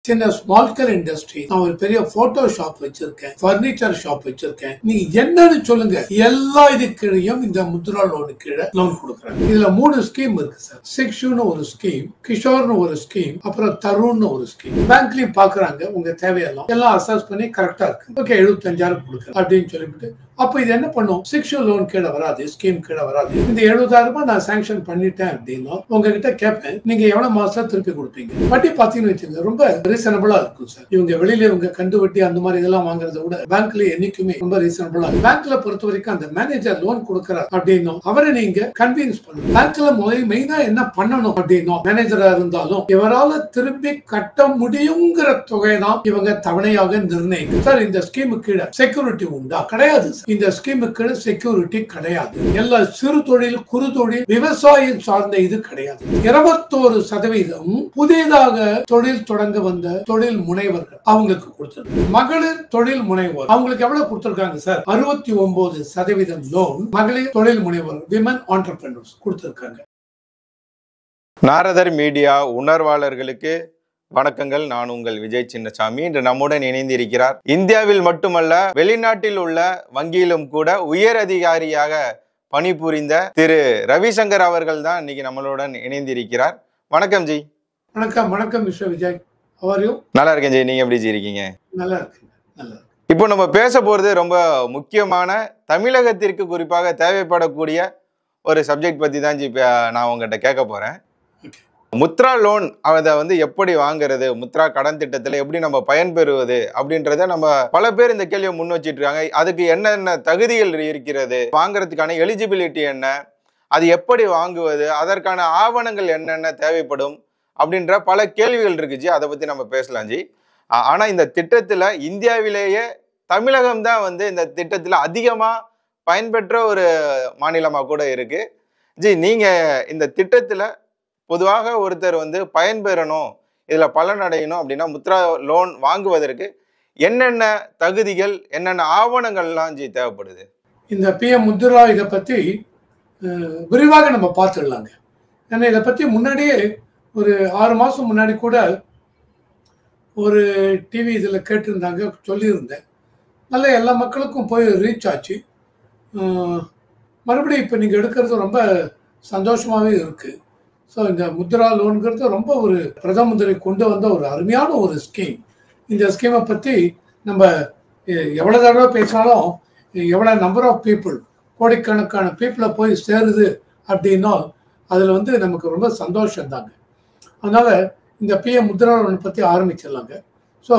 சின்ன small scale industry. நான் ஒரு பெரிய போட்டோ ஷாப் வச்சிருக்கேன், பர்னிச்சர் ஷாப் வச்சிருக்கேன். நீங்க என்னன்னு சொல்லுங்க, எல்லா இதுக்கீழையும் இந்த முத்ரா லோனு கீழே லோன் கொடுக்குறாங்க. இதுல 3 ஸ்கீம் இருக்கு சார். சிக்ஷுன்னு ஒரு ஸ்கீம், கிஷோர்னு ஒரு ஸ்கீம், அப்புறம் தருண்னு ஒரு ஸ்கீம். பேங்க்லயும் பாக்குறாங்க உங்க தேவையெல்லாம் எல்லாம் அசஸ் பண்ணி கரெக்டா இருக்கு. ஓகே 75,000 கொடுக்குறேன் அப்படின்னு சொல்லிவிட்டு அப்ப இது என்ன பண்ணும், சிக்ஷன் லோன் கீழே வராது, ஸ்கீம் கீழே வராது. இந்த 70,000 நான் சாங்ஷன் பண்ணிட்டேன் அப்படின்னா உங்ககிட்ட கேட்பேன், நீங்க எவ்வளவு மாசம் திருப்பி கொடுப்பீங்க. வட்டி பாத்தீங்கன்னு வச்சுங்க ரொம்ப ரீசனபிளா இருக்கும் சார். இவங்க வெளியில இவங்க கண்டு வட்டி அந்த மாதிரி இதெல்லாம் வாங்குறத விட பேங்க்ல என்னைக்குமே ரொம்ப ரீசனபிளா இருக்கும். பேங்க்ல பொறுத்த வரைக்கும் அந்த மேனேஜர் லோன் கொடுக்கறார் அப்படின்னா அவரை நீங்க கன்வின்ஸ் பண்ணணும். பேங்க்ல மெயினா என்ன பண்ணணும் அப்படின்னா, மேனேஜரா இருந்தாலும் இவரால திருப்பி கட்ட முடியுங்கிற தொகை தான் இவங்க தவணையாக நிர்ணயிக்கும். சார் இந்த ஸ்கீமு கீழே செக்யூரிட்டி உண்டா? கிடையாது. இந்த ஸ்கீமுக்கு செக்யூரிட்டி கிடையாது. எல்லா சிறு தொழில், குறு தொழில், விவசாயம் சார்ந்த இது கிடையாது. 21% புதிதாக தொழில் தொடங்க வந்த தொழில் முனைவர்கள் அவங்களுக்கு கொடுத்திருக்காங்க. மகளிர் தொழில் முனைவோர் அவங்களுக்கு எவ்வளவு கொடுத்திருக்காங்க சார்? 69% லோன் மகளிர் தொழில் முனைவோர், விமன் ஆண்டர்பிரனர்ஸ் கொடுத்திருக்காங்க. நாரதர் மீடியா உணர்வாளர்களுக்கு வணக்கங்கள். நான் உங்கள் விஜய் சின்னசாமி. இன்று நம்முடன் இணைந்திருக்கிறார் இந்தியாவில் மட்டுமல்ல வெளிநாட்டில் உள்ள வங்கியிலும் கூட உயர் அதிகாரியாக பணிபுரிந்த திரு ரவிசங்கர் அவர்கள் தான் இன்னைக்கு நம்மளுடன் இணைந்திருக்கிறார். வணக்கம் ஜி. வணக்கம். வணக்கம் mister Vijay. How are you? நல்லா இருக்கேன் ஜி. நீங்க எப்படி ஜி இருக்கீங்க? நல்லா இருக்கு. நல்லா. இப்போ நம்ம பேச போறது ரொம்ப முக்கியமான, தமிழகத்திற்கு குறிப்பாக தேவைப்படக்கூடிய ஒரு சப்ஜெக்ட் பத்தி தான் ஜி நான் உங்ககிட்ட கேட்க போறேன். முத்ரா லோன் அதை எப்படி வாங்குறது, முத்ரா கடன் திட்டத்தில் எப்படி நம்ம பயன்பெறுவது அப்படின்றத நம்ம பல பேர் இந்த கேள்வியை முன் வச்சிட்டு இருக்காங்க. அதுக்கு என்னென்ன தகுதிகள் இருக்கிறது, வாங்குறதுக்கான எலிஜிபிலிட்டி என்ன, அது எப்படி வாங்குவது, அதற்கான ஆவணங்கள் என்னென்ன தேவைப்படும் அப்படின்ற பல கேள்விகள் இருக்குச்சு. அதை பத்தி நம்ம பேசலாம் ஜி. ஆனா இந்த திட்டத்துல இந்தியாவிலேயே தமிழகம் தான் இந்த திட்டத்துல அதிகமா பயன்பெற்ற ஒரு மாநிலமா கூட இருக்கு. ஜி, நீங்க இந்த திட்டத்துல பொதுவாக ஒருத்தர் பயன்பெறணும், இதுல பலன் அடையணும் அப்படின்னா முத்ரா லோன் வாங்குவதற்கு என்னென்ன தகுதிகள், என்னென்ன ஆவணங்கள்லாம் ஜி தேவைப்படுது? இந்த PM முத்ரா இதை பத்தி விரிவாக நம்ம பார்த்துடலாங்க. ஏன்னா இதை பத்தி முன்னாடியே ஒரு 6 மாசம் முன்னாடி கூட ஒரு டிவி இதில் கேட்டிருந்தாங்க, சொல்லியிருந்தேன். நல்ல எல்லா மக்களுக்கும் போய் ரீச் ஆச்சு. மறுபடியும் இப்போ நீங்கள் எடுக்கிறது ரொம்ப சந்தோஷமாகவே இருக்குது. ஸோ இந்த முத்ரா லோனுங்கிறது ரொம்ப ஒரு பிரதம மந்திரி கொண்டு வந்த ஒரு அருமையான ஒரு ஸ்கீம். இந்த ஸ்கீமை பற்றி நம்ம எவ்வளோ தடவை பேசினாலும் எவ்வளோ நம்பர் ஆஃப் பீப்புள், கோடிக்கணக்கான பீப்புளை போய் சேருது அப்படின்னா அதில் நமக்கு ரொம்ப சந்தோஷம்தாங்க. அதனால் இந்த PM முத்ரா லோன் பற்றி ஆரம்பிச்சிடலாங்க. ஸோ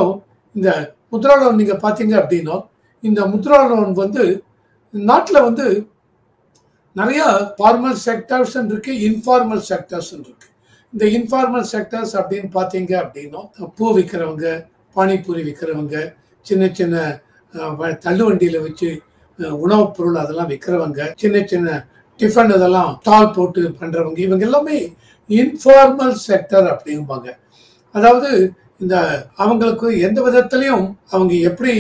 இந்த முத்ரா லோன் நீங்கள் பார்த்தீங்க அப்படின்னா, இந்த முத்ரா லோன் நாட்டில் நிறைய ஃபார்மல் செக்டர்ஸ் இருக்கு, இன்ஃபார்மல் செக்டர்ஸ் இருக்கு. இந்த இன்ஃபார்மல் செக்டர்ஸ் அப்படின்னு பார்த்தீங்க அப்படின்னா, பூ விற்கிறவங்க, பானிபூரி விற்கிறவங்க, சின்ன சின்ன தள்ளுவண்டியில் வச்சு உணவுப் பொருள் அதெல்லாம் விற்கிறவங்க, சின்ன சின்ன டிஃபன் இதெல்லாம் ஸ்டால் போட்டு பண்றவங்க, இவங்க எல்லாமே இன்ஃபார்மல் செக்டர் அப்படிம்பாங்க. அதாவது இந்த அவங்களுக்கு எந்த விதத்திலையும் அவங்க எப்படி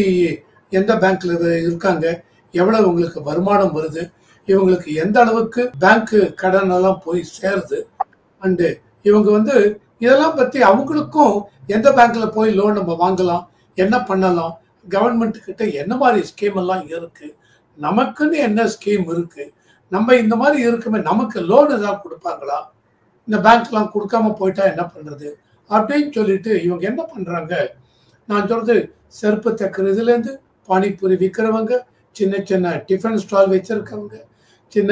எந்த பேங்க்ல இருக்காங்க, எவ்வளவு உங்களுக்கு வருமானம் வருது, இவங்களுக்கு எந்த அளவுக்கு பேங்க் கடன் எல்லாம் போய் சேருது, அண்டு இவங்க இதெல்லாம் பத்தி அவங்களுக்கும் எந்த பேங்க்ல போய் லோன் நம்ம வாங்கலாம், என்ன பண்ணலாம், கவர்மெண்ட் கிட்ட என்ன மாதிரி ஸ்கீம் எல்லாம் இருக்கு, நமக்குன்னு என்ன ஸ்கீம் இருக்கு, நம்ம இந்த மாதிரி இருக்குமே, நமக்கு லோன் ஏதாவது கொடுப்பாங்களா, இந்த பேங்க்லாம் கொடுக்காம போயிட்டா என்ன பண்றது அப்படின்னு சொல்லிட்டு இவங்க என்ன பண்றாங்க. நான் சொல்றது செருப்பு தைக்கிறதுலேருந்து பானிபூரி விற்கிறவங்க, சின்ன சின்ன டிஃபன் ஸ்டால் வச்சிருக்கவங்க, சின்ன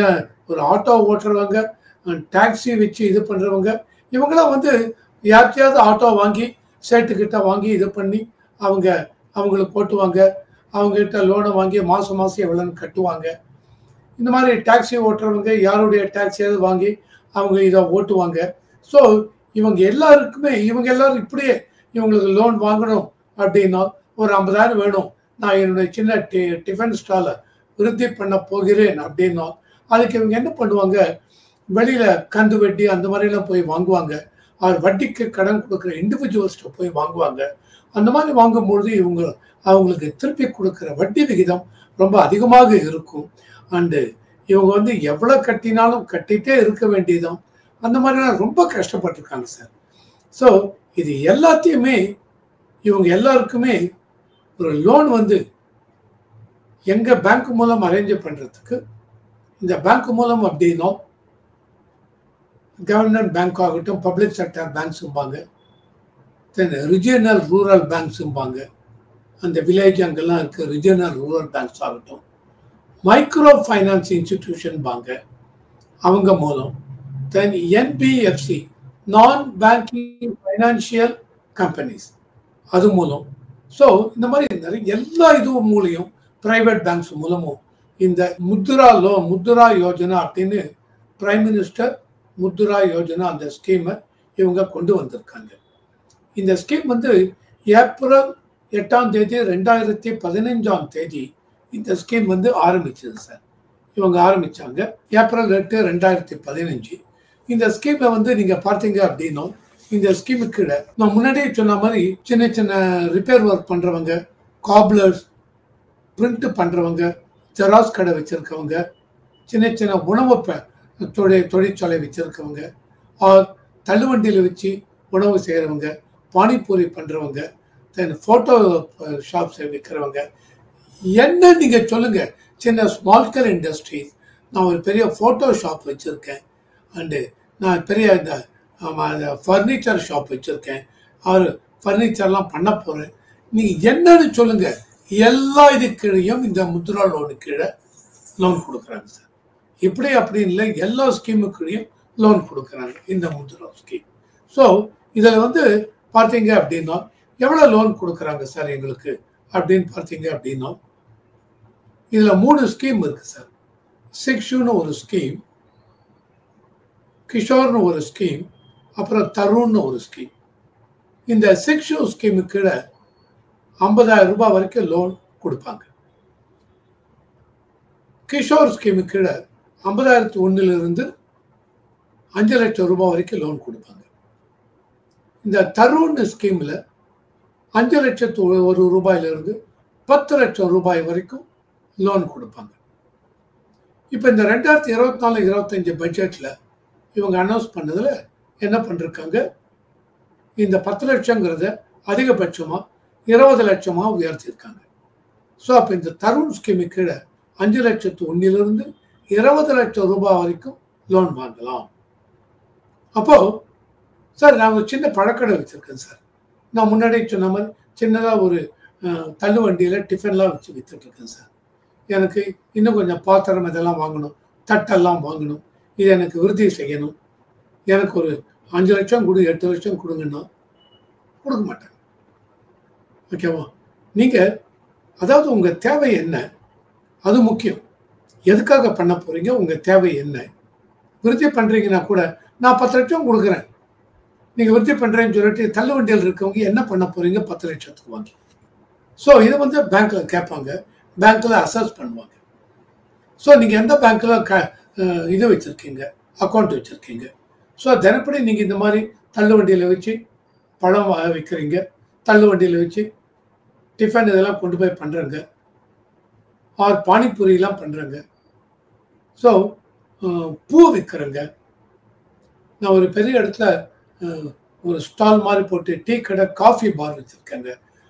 ஒரு ஆட்டோ ஓட்டுறவங்க, டாக்ஸி வச்சு இது பண்ணுறவங்க, இவங்களாம் யார்கிட்டையாவது ஆட்டோ வாங்கி சேட்டுக்கிட்ட வாங்கி இது பண்ணி அவங்களுக்கு ஓட்டுவாங்க, அவங்ககிட்ட லோனை வாங்கி மாதம் மாதம் எவ்வளோன்னு கட்டுவாங்க. இந்த மாதிரி டாக்ஸி ஓட்டுறவங்க யாருடைய டாக்ஸியாவது வாங்கி அவங்க இதை ஓட்டுவாங்க. ஸோ இவங்க எல்லாரும் இப்படியே இவங்களுக்கு லோன் வாங்கணும் அப்படின்னா ஒரு 50,000 வேணும், நான் என்னுடைய சின்ன டிஃபன் ஸ்டாலை விருத்தி பண்ண போகிறேன் அப்படின்னா அதுக்கு இவங்க என்ன பண்ணுவாங்க, வெளியில கந்து வட்டி அந்த மாதிரிலாம் போய் வாங்குவாங்க. அவர் வட்டிக்கு கடன் கொடுக்குற இண்டிவிஜுவல்ஸ்ட போய் வாங்குவாங்க. அந்த மாதிரி வாங்கும்பொழுது அவங்களுக்கு திருப்பி கொடுக்குற வட்டி விகிதம் ரொம்ப அதிகமாக இருக்கும். அண்டு இவங்க எவ்வளோ கட்டினாலும் கட்டிகிட்டே இருக்க வேண்டியதும் அந்த மாதிரிலாம் ரொம்ப கஷ்டப்பட்டிருக்காங்க சார். ஸோ இது எல்லாத்தையுமே இவங்க எல்லாருக்குமே ஒரு லோன் வந்து எங்க பேங்க் மூலம் அரேஞ்ச் பண்றதுக்கு, இந்த பேங்க் மூலம் அப்படின்னா கவர்மெண்ட் பேங்க் ஆகட்டும், பப்ளிக் செக்டர் பேங்க்ஸும்பாங்க, தென் ரிஜியனல் ரூரல் பேங்க்ஸும்பாங்க, அந்த வில்லேஜ் அங்கெல்லாம் இருக்க ரிஜியனல் ரூரல் பேங்க்ஸ் ஆகட்டும், மைக்ரோ ஃபைனான்ஸ் இன்ஸ்டிடியூஷன் பாங்க அவங்க மூலம், தென் என்பிஎஃப்சி நான் பேங்கிங் ஃபைனான்சியல் கம்பெனிஸ் அது மூலம். ஸோ இந்த மாதிரி நிறைய எல்லா இதுவும் மூலியம் பிரைவேட் பேங்க்ஸ் மூலமும் இந்த முத்ரா யோஜனா அப்படின்னு பிரைம் மினிஸ்டர் முத்ரா யோஜனா அந்த ஸ்கீமை இவங்க கொண்டு வந்திருக்காங்க. இந்த ஸ்கீம் வந்து ஏப்ரல் 8ஆம் தேதி 2015ஆம் தேதி இந்த ஸ்கீம் வந்து ஆரம்பிச்சது சார். இவங்க ஆரம்பிச்சாங்க ஏப்ரல் 8, 2015. இந்த ஸ்கீம்ல வந்து நீங்க பார்த்தீங்க அப்படின்னா, இந்த ஸ்கீமுக்கு கீழே நான் முன்னாடியே சொன்ன மாதிரி சின்ன சின்ன ரிப்பேர் ஒர்க் பண்றவங்க, காப்லர்ஸ், பிரிண்ட் பண்றவங்க, ஜெராக்ஸ் கடை வச்சிருக்கவங்க, சின்ன சின்ன உணவு தொழிற்சாலை வச்சிருக்கவங்க, தள்ளுவண்டியில் வச்சு உணவு செய்கிறவங்க, பானிபூரி பண்றவங்க, தென் ஃபோட்டோ ஷாப்ஸ் விற்கிறவங்க, என்ன நீங்க சொல்லுங்க, சின்ன ஸ்மால் ஸ்கேல் இண்டஸ்ட்ரீஸ். நான் ஒரு பெரிய ஃபோட்டோ ஷாப் வச்சிருக்கேன், அண்டு நான் பெரிய இந்த ஃபர்னிச்சர் ஷாப் வச்சிருக்கேன், ஃபர்னிச்சர்லாம் பண்ண போறேன், நீங்க என்னன்னு சொல்லுங்க, எல்லா இதுக்கீழையும் இந்த முத்ரா லோனு கீழே லோன் கொடுக்குறாங்க சார். இப்படி அப்படின்னு இல்லை, எல்லா ஸ்கீமுக்குள்ளேயும் லோன் கொடுக்குறாங்க இந்த முத்ரா ஸ்கீம். ஸோ இதில் வந்து பார்த்தீங்க அப்படின்னா எவ்வளோ லோன் கொடுக்குறாங்க சார் எங்களுக்கு அப்படின்னு பார்த்தீங்க அப்படின்னா, இதில் 3 ஸ்கீம் இருக்கு சார். சிக்ஷுன்னு ஒரு ஸ்கீம், கிஷோர்னு ஒரு ஸ்கீம், அப்புறம் தருண்னு ஒரு ஸ்கீம். இந்த சிக்ஷு ஸ்கீமு கீழே 50,000 ரூபாய் வரைக்கும் லோன் கொடுப்பாங்க. கிஷோர் ஸ்கீமு கீழே 50,001 5 லட்சம் ரூபாய் வரைக்கும் லோன் கொடுப்பாங்க. இந்த தருண் ஸ்கீம்ல 5 லட்சத்து 1 ரூபாயிலிருந்து 10 லட்சம் ரூபாய் வரைக்கும் லோன் கொடுப்பாங்க. இப்போ இந்த 2024-25 பட்ஜெட்ல இவங்க அனௌன்ஸ் பண்ணதுல என்ன பண்ணிருக்காங்க, இந்த 10 லட்சங்கிறத அதிகபட்சமா 20 லட்சமா உயர்த்திருக்காங்க. ஸோ அப்போ இந்த தருண் ஸ்கீமு கீழே 5 லட்சத்து 1 20 லட்சம் ரூபாய் வரைக்கும் லோன் வாங்கலாம். அப்போ சார் நான் ஒரு சின்ன பழக்கடை வச்சிருக்கேன் சார். நான் முன்னாடி சொன்ன மாதிரி சின்னதாக ஒரு தள்ளு வண்டியில் டிஃபன்லாம் வச்சு வித்துட்டு இருக்கேன் சார். எனக்கு இன்னும் கொஞ்சம் பாத்திரம் இதெல்லாம் வாங்கணும், தட்டெல்லாம் வாங்கணும், இது எனக்கு விருத்தி செய்யணும், எனக்கு ஒரு 5 லட்சம் கொடு 8 லட்சம் கொடுங்கன்னா கொடுக்க மாட்டேன். ஓகேவா? நீங்கள் அதாவது உங்கள் தேவை என்ன அது முக்கியம். எதுக்காக பண்ண போறீங்க, உங்கள் தேவை என்ன, விருத்தி பண்ணுறீங்கன்னா கூட நான் 10 லட்சம் கொடுக்குறேன், நீங்கள் விருத்தி பண்ணுறேன்னு சொல்லிட்டு தள்ளு வண்டியில் இருக்கவங்க என்ன பண்ண போறீங்க 10 லட்சத்துக்கு வாங்கி. ஸோ இதை வந்து பேங்க்ல கேட்பாங்க, பேங்க்ல அசஸ் பண்ணுவாங்க. ஸோ நீங்கள் எந்த பேங்க்ல இது வச்சிருக்கீங்க, அக்கௌண்ட் வச்சிருக்கீங்க. ஸோ தினப்படி நீங்கள் இந்த மாதிரி தள்ளு வண்டியில் வச்சு பழம் விற்கிறீங்க, தள்ளு வண்டியில் வச்சு டிஃபன் இதெல்லாம் கொண்டு போய் பண்ணுறங்க, பானிபூரியெலாம் பண்ணுறங்க, ஸோ பூ விற்கிறங்க. நான் ஒரு பெரிய இடத்துல ஒரு ஸ்டால் மாதிரி போட்டு டீ கடை, காஃபி பார் வச்சுருக்கேங்க,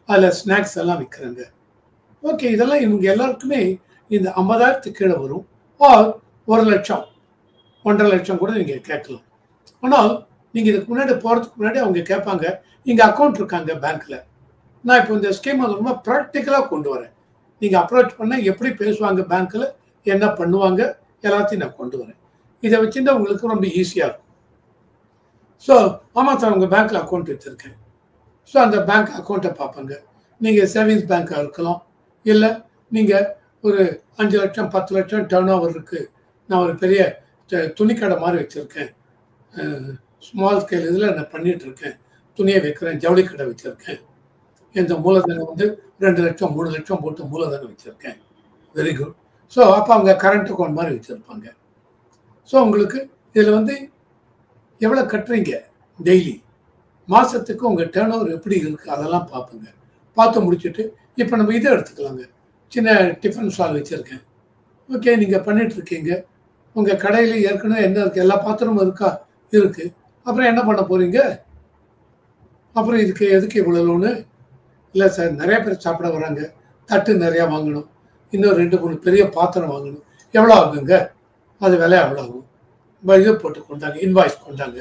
அதில் ஸ்நாக்ஸ் எல்லாம் விற்கிறேங்க. ஓகே, இதெல்லாம் இவங்க எல்லாருக்குமே இந்த 50,000 கீழே வரும். ஆர் 1 லட்சம் 1.5 லட்சம் கூட நீங்கள் கேட்கலாம். ஆனால் நீங்கள் இதுக்கு முன்னாடி போகிறதுக்கு முன்னாடி அவங்க கேட்பாங்க, இங்கே அக்கௌண்ட் இருக்காங்க பேங்க்கில். நான் இப்போ இந்த ஸ்கீம் அது ரொம்ப ப்ராக்டிக்கலாக கொண்டு வரேன். நீங்கள் அப்ரோச் பண்ணால் எப்படி பேசுவாங்க பேங்க்கில், என்ன பண்ணுவாங்க, எல்லாத்தையும் நான் கொண்டு வரேன். இதை வச்சுருந்தா உங்களுக்கு ரொம்ப ஈஸியாக இருக்கும். ஸோ ஆமாம் சார், உங்கள் பேங்க்கில் அக்கௌண்ட் வச்சுருக்கேன். ஸோ அந்த பேங்க் அக்கௌண்ட்டை பார்ப்பாங்க. நீங்கள் சேவிங்ஸ் பேங்காக இருக்கலாம், இல்லை நீங்கள் ஒரு 5 லட்சம் 10 லட்சம் டர்ன் ஓவர் இருக்குது, நான் ஒரு பெரிய துணிக்கடை மாதிரி வச்சுருக்கேன், ஸ்மால் ஸ்கேல் இதில் நான் பண்ணிகிட்ருக்கேன், துணியை வைக்கிறேன், ஜவுளி கடை வச்சுருக்கேன், இந்த மூலதனம் வந்து 2 லட்சம் 3 லட்சம் போட்டு மூலதனம் வச்சுருக்கேன். Very good. ஸோ அப்போ அவங்க கரண்ட் அக்கௌண்ட் மாதிரி வச்சுருப்பாங்க. ஸோ உங்களுக்கு இதில் வந்து எவ்வளோ கட்டுறீங்க டெய்லி, மாதத்துக்கு உங்கள் டேர்ன் ஓவர் எப்படி இருக்குது அதெல்லாம் பார்ப்போங்க. பார்த்து முடிச்சுட்டு இப்போ நம்ம இதை எடுத்துக்கலாங்க, சின்ன டிஃபன் ஸ்டால் வச்சுருக்கேன். ஓகே, நீங்கள் பண்ணிகிட்ருக்கீங்க, உங்கள் கடையில் ஏற்கனவே என்ன இருக்குது, எல்லா பாத்திரமும் இருக்கா, இருக்குது. அப்புறம் என்ன பண்ண போகிறீங்க, அப்புறம் இதுக்கு எதுக்கு இவ்வளோ லோனு, இல்லை சார் நிறைய பேர் சாப்பிட வராங்க, தட்டு நிறையா வாங்கணும், இன்னும் 2-3 பெரிய பாத்திரம் வாங்கணும், எவ்வளோ ஆகுங்க? அது விலை எவ்வளோ ஆகும்? இது போட்டு கொண்டாங்க, இன்வாய்ஸ் கொண்டாங்க.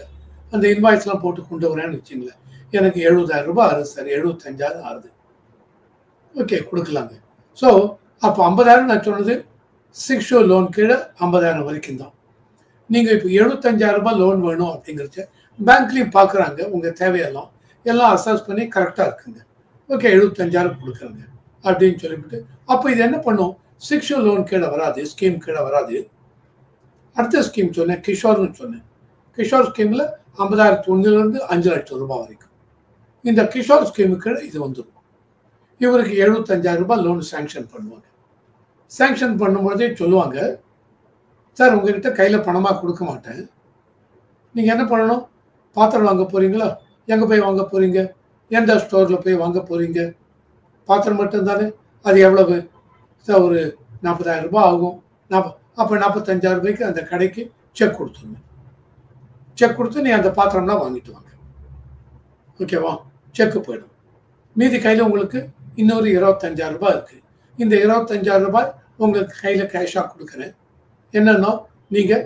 அந்த இன்வாய்ஸ்லாம் போட்டு கொண்டு வரேன்னு வச்சுங்களேன், எனக்கு 70,000 ரூபாய் ஆகுது சார், 75,000 ஆகுது. ஓகே, கொடுக்கலாங்க. ஸோ அப்போ 50,000 நான் சொன்னது 6 ஷோ லோன் கீழே 50,000 வரைக்கும் தான். நீங்கள் இப்போ 75,000 ரூபாய் லோன் வேணும் அப்படிங்கிறச்ச பேங்க்லேயும் பார்க்குறாங்க உங்கள் தேவையெல்லாம், எல்லாம் அசஸ் பண்ணி கரெக்டாக இருக்குங்க. ஓகே, 75,000 கொடுக்குறேங்க அப்படின்னு சொல்லிவிட்டு, அப்போ இது என்ன பண்ணும்? 6 ஷோ லோன் கீழே வராது, ஸ்கீம் கீழே வராது. அடுத்த ஸ்கீம் சொன்னேன், கிஷோர்னு சொன்னேன். கிஷோர் ஸ்கீமில் 50,000 5 லட்சம் ரூபாய் வரைக்கும். இந்த கிஷோர் ஸ்கீமுக்கு இது வந்துடும். இவருக்கு 75,000 ரூபாய் லோன் சேங்ஷன் பண்ணுவாங்க. சேங்ஷன் பண்ணும்போதே சொல்லுவாங்க, சார் உங்ககிட்ட கையில் பணமாக கொடுக்க மாட்டேன், நீங்கள் என்ன பண்ணணும்? பாத்திரம் வாங்க போகிறீங்களா? எங்கே போய் வாங்க போகிறீங்க? எந்த ஸ்டோரில் போய் வாங்க போகிறீங்க? பாத்திரம் மட்டும்தானே, அது எவ்வளவு சார்? ஒரு 40,000 ரூபாய் ஆகும். அப்போ 45,000 ரூபாய்க்கு அந்த கடைக்கு செக் கொடுத்துருங்க. செக் கொடுத்து நீ அந்த பாத்திரம்லாம் வாங்கிட்டு வாங்க. ஓகேவா? செக்கு போயிடும். மீதி கையில் உங்களுக்கு இன்னொரு 25,000 ரூபாய் இருக்குது. இந்த 25,000 ரூபாய் உங்களுக்கு கையில் கேஷாக கொடுக்குறேன். என்னன்னா, நீங்கள்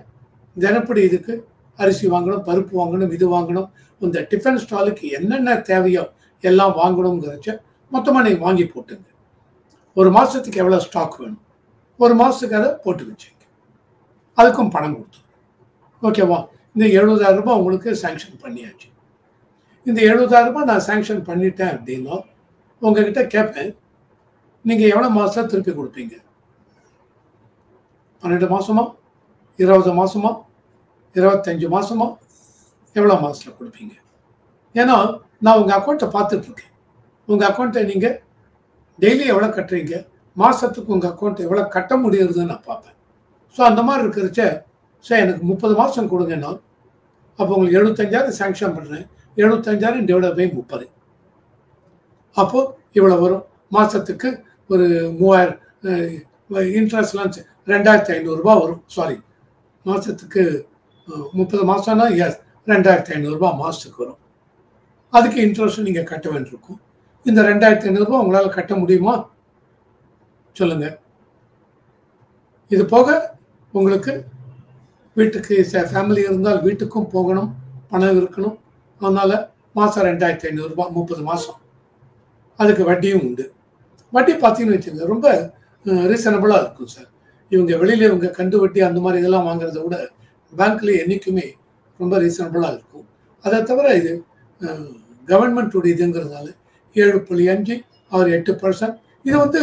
தினப்படி இதுக்கு அரிசி வாங்கணும், பருப்பு வாங்கணும், இது வாங்கணும், இந்த டிஃபன் ஸ்டாலுக்கு என்னென்ன தேவையோ எல்லாம் வாங்கணுங்கிறச்ச மொத்தமாக நீங்கள் வாங்கி போட்டுங்க. ஒரு மாதத்துக்கு எவ்வளோ ஸ்டாக் வேணும், ஒரு மாதத்துக்கு அதை போட்டு வச்சுங்க. அதுக்கும் பணம் கொடுத்துருங்க. ஓகேவா? இந்த 70,000 ரூபாய் உங்களுக்கு சேங்ஷன் பண்ணியாச்சு. இந்த 70,000 ரூபாய் நான் சேங்ஷன் பண்ணிட்டேன் அப்படின்னா உங்ககிட்ட கேட்பேன், நீங்கள் எவ்வளோ மாதத்தில் திருப்பி கொடுப்பீங்க? 12 மாதமா, 20 மாதமா, 25 மாதமா, எவ்வளோ மாதத்தில் கொடுப்பீங்க? ஏன்னா நான் உங்கள் அக்கௌண்ட்டை பார்த்துட்ருக்கேன். உங்கள் அக்கௌண்ட்டை நீங்கள் டெய்லி எவ்வளோ கட்டுறீங்க, மாதத்துக்கு உங்கள் அக்கௌண்ட்டை எவ்வளோ கட்ட முடியுதுன்னு நான் பார்ப்பேன். ஸோ அந்த மாதிரி இருக்கிறச்ச, சார் எனக்கு 30 மாதம் கொடுங்கன்னா அப்போ உங்களுக்கு 75,000 சேங்ஷன் பண்ணுறேன். 75,000 டிவைட் பை 30, அப்போது இவ்வளோ வரும். மாதத்துக்கு ஒரு 3,000 இன்ட்ரெஸ்ட்லாம் 2,500 ரூபாய் வரும். சாரி, மாதத்துக்கு 30 மாதம்னா எஸ் 2,500 ரூபாய் மாதத்துக்கு வரும். அதுக்கு இன்ட்ரெஸ்ட் நீங்கள் கட்ட வேண்டியிருக்கும். இந்த 2,500 ரூபாய் உங்களால் கட்ட முடியுமா சொல்லுங்கள்? இது போக உங்களுக்கு வீட்டுக்கு ஃபேமிலி இருந்தால் வீட்டுக்கும் போகணும், பணம் இருக்கணும். அதனால் மாதம் 2,500 ரூபாய் 30 மாதம். அதுக்கு வட்டியும் உண்டு. வட்டி பார்த்தீங்கன்னு வச்சுங்க, ரொம்ப ரீசனபிளாக இருக்கும் சார். இவங்க வெளியில் இவங்க கந்து வட்டி அந்த மாதிரி இதெல்லாம் வாங்குறத விட பேங்க்லேயே என்றைக்குமே ரொம்ப ரீசனபிளாக இருக்கும். அதை தவிர இது கவர்மெண்ட்டுடைய இதுங்கிறதுனால 7.5 or 8%. இது வந்து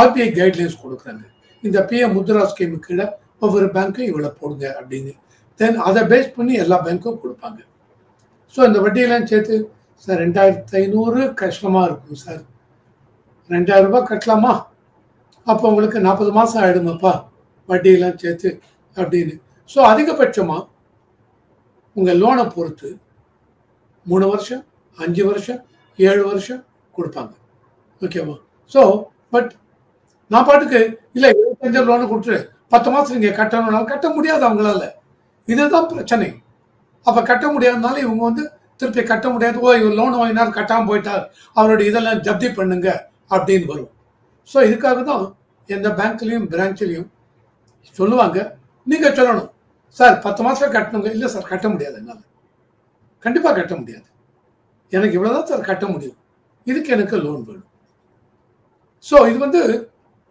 ஆர்பிஐ கைட்லைன்ஸ் கொடுக்குறாங்க. இந்த பிஎம் முத்ரா ஸ்கீமு கீழே ஒவ்வொரு பேங்க்கும் இவ்வளோ போடுங்க அப்படின்னு. தென் அதை பேஸ் பண்ணி எல்லா பேங்க்கும் கொடுப்பாங்க. ஸோ இந்த வட்டியெல்லாம் சேர்த்து சார் 2,500 கஷ்டமாக இருக்கும் சார், 2,000 ரூபாய் கட்டலாமா? அப்போ உங்களுக்கு 40 மாதம் ஆகிடுமாப்பா வட்டியெல்லாம் சேர்த்து அப்படின்னு. ஸோ அதிகபட்சமாக உங்கள் லோனை பொறுத்து 3 வருஷம், 5 வருஷம், 7 வருஷம் கொடுப்பாங்க. ஓகேவா? ஸோ பட் நான் பாட்டுக்கு இல்லை 25 லோனு கொடுத்துரு 10 மாதம் நீங்கள் கட்டணும்னாலும் கட்ட முடியாது அவங்களால. இதுதான் பிரச்சனை. அப்போ கட்ட முடியாதனால இவங்க வந்து திருப்பி கட்ட முடியாது, ஓ இவர் லோன் வாங்கினார் கட்டாமல் போயிட்டார், அவருடைய இதெல்லாம் ஜப்தி பண்ணுங்க அப்படின்னு வரும். ஸோ இதுக்காக தான் எந்த பேங்க்லேயும் பிரான்ச்லேயும் சொல்லுவாங்க, நீங்கள் சொல்லணும் சார் 10 மாதம் கட்டணுங்க. இல்லை சார் கட்ட முடியாது, என்னால் கண்டிப்பாக கட்ட முடியாது, எனக்கு இவ்வளோதான் சார் கட்ட முடியும், இதுக்கு எனக்கு லோன் வேணும். ஸோ இது வந்து